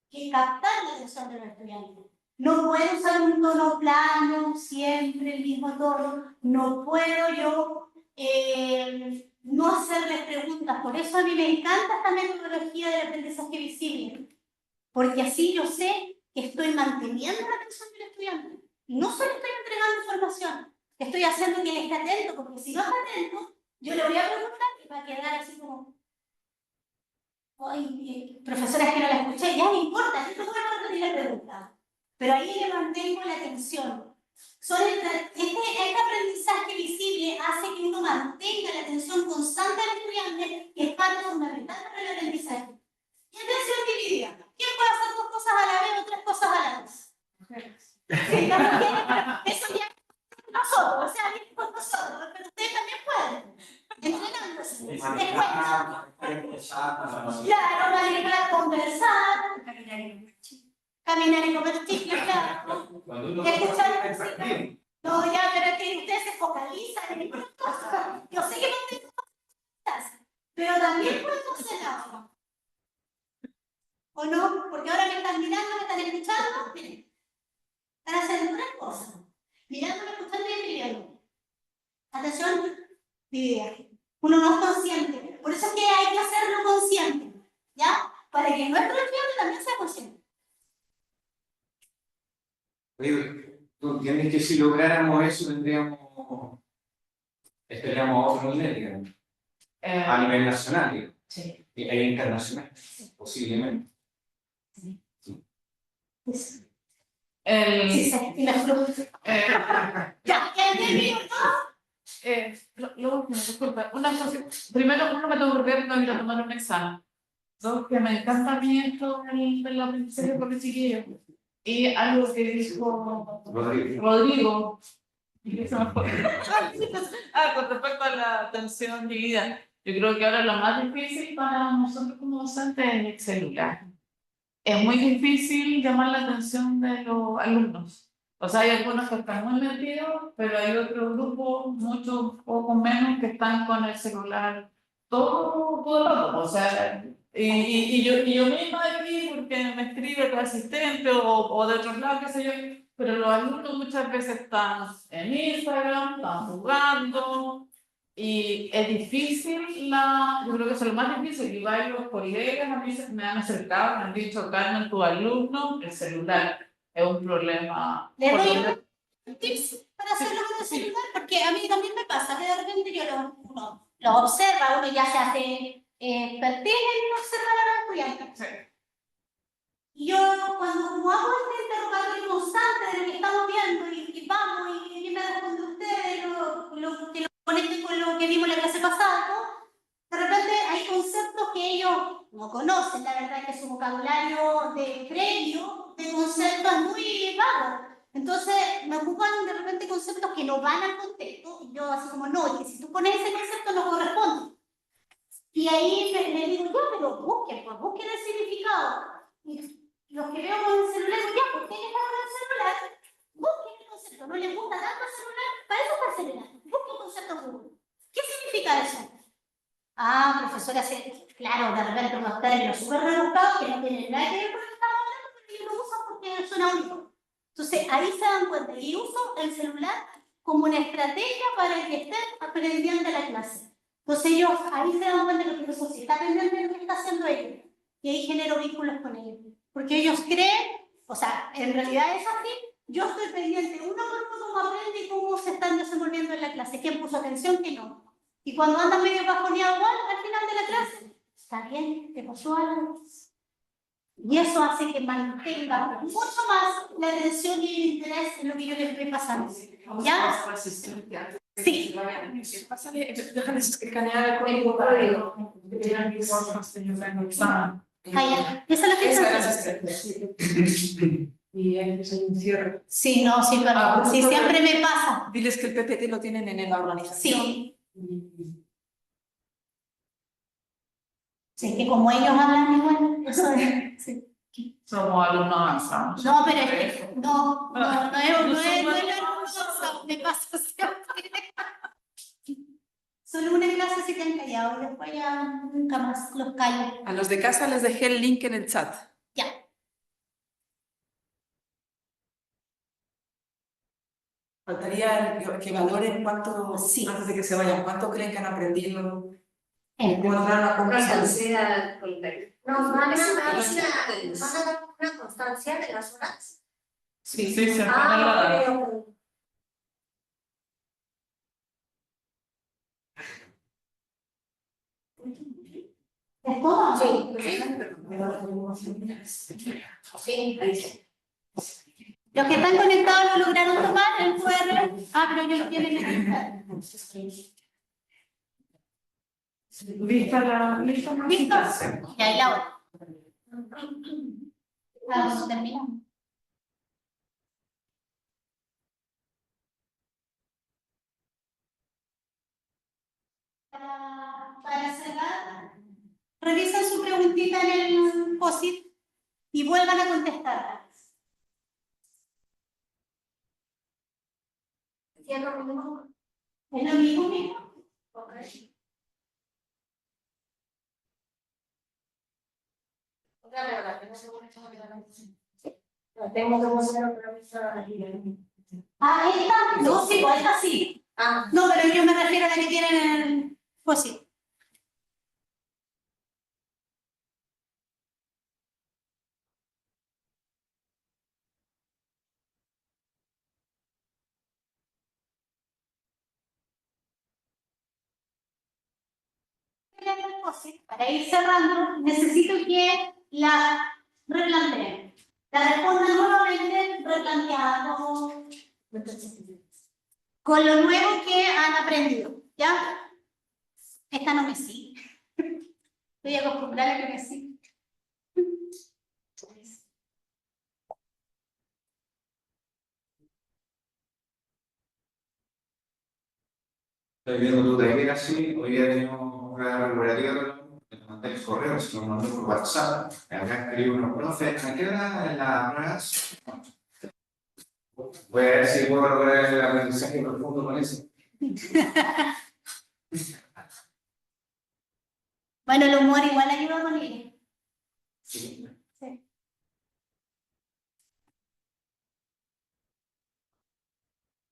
que captar la atención de los estudiantes. No puedo usar un tono plano, siempre el mismo tono. No puedo yo no hacerles preguntas. Por eso a mí me encanta esta metodología del aprendizaje visible. Porque así yo sé que estoy manteniendo la atención del estudiante. Y no solo estoy entregando información, estoy haciendo que él esté atento, porque si no está atento, yo le voy a preguntar y va a quedar así como, ay, profesora, es que no la escuché, ya no importa, yo no voy a repetir la pregunta. Pero ahí le mantengo la atención. Este aprendizaje visible hace que uno mantenga la atención constante del estudiante, que es parte fundamental para el aprendizaje. Y atención dividida. ¿Quién puede hacer dos cosas a la vez o tres cosas a la vez? Sí, las mujeres, eso ya nosotros, o sea, viene con nosotros, pero ustedes también pueden. Entrenándose. Claro, manejar, conversar, caminar y comer chicle, claro. Escuchar música. No, ya, pero es que ustedes se focalizan en otras cosas. Yo sé que no tengo cosas, pero también pueden hacer algo. ¿O no? Porque ahora me están mirando, me están escuchando, miren. Están haciendo otras cosas. Mirándome, escuchando y escribiendo. Atención, dividida. Uno no es consciente. Por eso es que hay que hacerlo consciente. ¿Ya? Para que nuestro estudiante también sea consciente. Oye, ¿tú entiendes que si lográramos eso estaríamos a otro nivel, digamos? A nivel nacional, digamos. Sí. E internacional, posiblemente. Sí. Sí. Sí, sí, y me frustro. Ya, termino. Lo último, disculpa, una cosa, primero uno me tengo que ver no ir a tomar un examen. Dos, que me encanta a mí esto del aprendizaje con los chiquillos. Y algo que dijo Rodrigo, y que se me fue. Con respecto a la atención dividida, yo creo que ahora lo más difícil para nosotros como docentes es el celular. Es muy difícil llamar la atención de los alumnos. O sea, hay algunos que están muy metidos, pero hay otros grupos, muchos poco menos, que están con el celular todo el rato. O sea, y yo misma aquí, porque me escribe el asistente o de otros lados, qué sé yo, pero los alumnos muchas veces están en Instagram, están jugando, y es difícil, yo creo que eso es lo más difícil, y varios colegas a mí me han acercado, me han dicho, Carmen, tu alumno, el celular es un problema. Le doy tips para hacerlo con el celular, porque a mí también me pasa que de repente uno lo observa, uno ya se hace perfil en observar a los estudiantes. Sí. Y yo cuando como hago este interrogatorio constante de lo que estamos viendo y vamos y me responde ustedes, que lo conecten con lo que vimos en la clase pasada, ¿no? De repente hay conceptos que ellos no conocen, la verdad es que su vocabulario previo de conceptos es muy vago. Entonces me ocupan de repente conceptos que no van al contexto, y yo así como, no, es que si tú pones ese concepto no corresponde. Y ahí le digo, ya, pero busquen el significado. Y los que veo con el celular, ya, ¿por qué les con el celular? Busquen el concepto, no les gusta tanto el celular, para eso está el celular. Busquen el concepto en Google. ¿Qué significa eso? Ah, profesora, claro, de repente unos términos súper rebuscados que no tienen nada que ver con lo que estamos hablando, pero ellos lo usan porque suena único. Entonces, ahí se dan cuenta, y uso el celular como una estrategia para que estén aprendiendo la clase. Entonces ellos ahí se dan cuenta que el profesor sí está pendiente de lo que está haciendo ellos. Y ahí genero vínculos con ellos. Porque ellos creen, o sea, en realidad es así, yo estoy pendiente uno por uno cómo aprende y cómo se están desenvolviendo en la clase, quién puso atención, quién no. Y cuando andan medio bajoneados al final de la clase, está bien, te pasó algo. Y eso hace que mantenga mucho más la atención y el interés en lo que yo les estoy pasando. ¿Ya? Sí. Déjales escanear el código para Esa es la que y hay un cierre. Sí, no, sí, pero sí, siempre me pasa. Diles que el PPT lo tienen en la organización. Sí. Sí, que como ellos hablan igual, eso es. Sí. Somos alumnos avanzados. No, pero es que no es lo hermoso, me pasa siempre. Solo una clase se quedan callados y después ya nunca más los callo. A los de casa les dejé el link en el chat. Ya. Faltaría que valoren cuánto, antes de que se vayan, cuánto creen que han aprendido. Encontrar una constancia. Nos van a dar una constancia de las horas. Sí, se van a dar. Ok. ¿Es todo? Sí. Los que están conectados lo lograron tomar el QR. Ah, pero ellos lo tienen en el ¿Lista la lista? ¿Listo? Y ahí la otra. Vamos a terminar. Para cerrar, revisen su preguntita en el POSIT y vuelvan a contestar. ¿Es lo mismo? ¿Es lo mismo? Ok. Tengo que mostrar otra vez a la Ah, esta. No, sí, pues esta sí. Ah. No, pero yo me refiero a la que tienen en el POSIT. Para ir cerrando, necesito que la replanteen. La respondan nuevamente replanteada con lo nuevo que han aprendido, ¿ya? Esta no me sigue. Estoy acostumbrada a que me siga. Estoy viendo tu taller así, hoy día tenemos una regularidad, te mandé el correo, se lo mandó por WhatsApp, acá escribí unos profe, ¿a qué hora en las pruebas? Voy a ver si puedo lograr el aprendizaje profundo con eso. Bueno, el humor igual ayuda con él. Sí. Sí.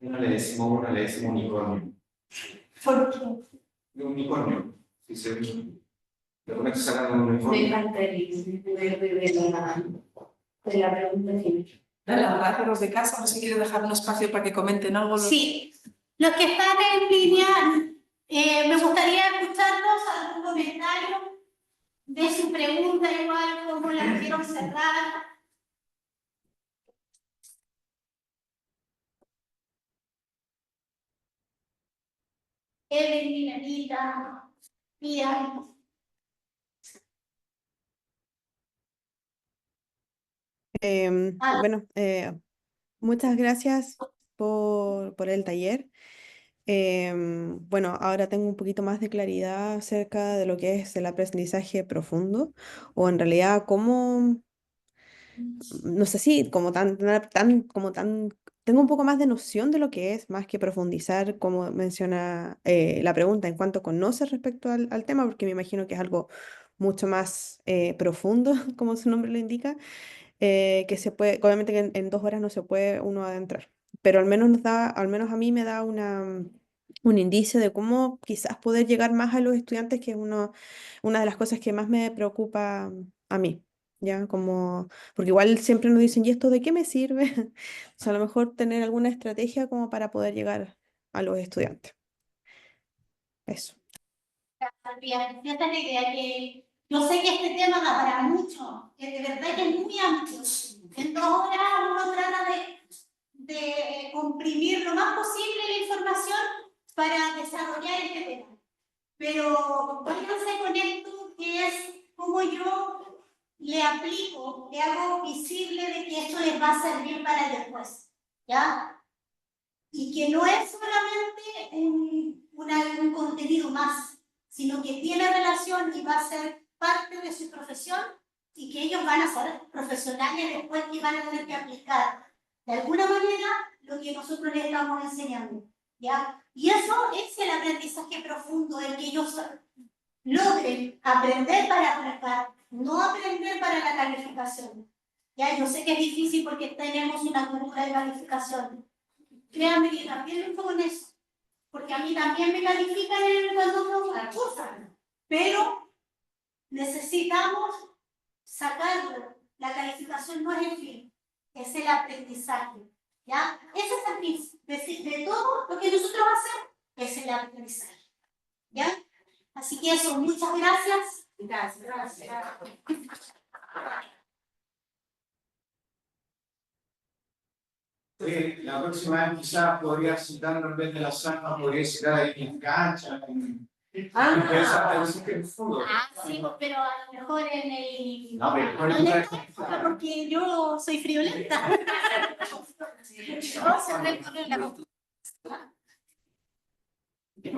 Uno le decimos unicornio. ¿Por qué? Un unicornio. Sí, se ve. Lo que sacando un unicornio. Me encantaría de la pregunta que La verdad que los de casa no se quiere dejar un espacio para que comenten algo. Sí. Los que están en línea, me gustaría escucharlos, algún comentario de su pregunta, igual como la quiero cerrar. Evelyn, Anita, Pia. Bueno, muchas gracias por el taller. Bueno, ahora tengo un poquito más de claridad acerca de lo que es el aprendizaje profundo, o en realidad cómo, no sé si como tengo un poco más de noción de lo que es, más que profundizar, como menciona la pregunta, en cuanto conoce respecto al tema, porque me imagino que es algo mucho más profundo, como su nombre lo indica, que se puede, obviamente que en 2 horas no se puede uno adentrar, pero al menos al menos a mí me da un indicio de cómo quizás poder llegar más a los estudiantes, que es una de las cosas que más me preocupa a mí. ¿Ya? Como, porque igual siempre nos dicen, ¿y esto de qué me sirve? O sea, a lo mejor tener alguna estrategia como para poder llegar a los estudiantes. Eso. Bien, esta es la idea, que yo sé que este tema da para mucho, que de verdad que es muy amplio. En 2 horas uno trata de comprimir lo más posible la información para desarrollar este tema. Pero váyanse con esto, que es como yo le aplico, le hago visible de que esto les va a servir para después, ¿ya? Y que no es solamente un contenido más, sino que tiene relación y va a ser parte de su profesión, y que ellos van a ser profesionales después que van a tener que aplicar de alguna manera lo que nosotros les estamos enseñando, ¿ya? Y eso es el aprendizaje profundo, el que ellos logren aprender para aplicar, no aprender para la calificación. Ya, yo sé que es difícil porque tenemos una cultura de calificación. Créanme que también lo enfoco en eso, porque a mí también me califican cuando no una cosa, pero necesitamos sacarlo. La calificación no es el fin, es el aprendizaje, ¿ya? Ese es el fin, de todo lo que nosotros hacemos es el aprendizaje, ¿ya? Así que eso, muchas gracias. Gracias. La próxima vez quizás podría citar en vez de la sala, podría citar ahí en cancha. Sí, pero a lo mejor en el... No, pero no en el porque yo soy friolenta. Yo cerré con la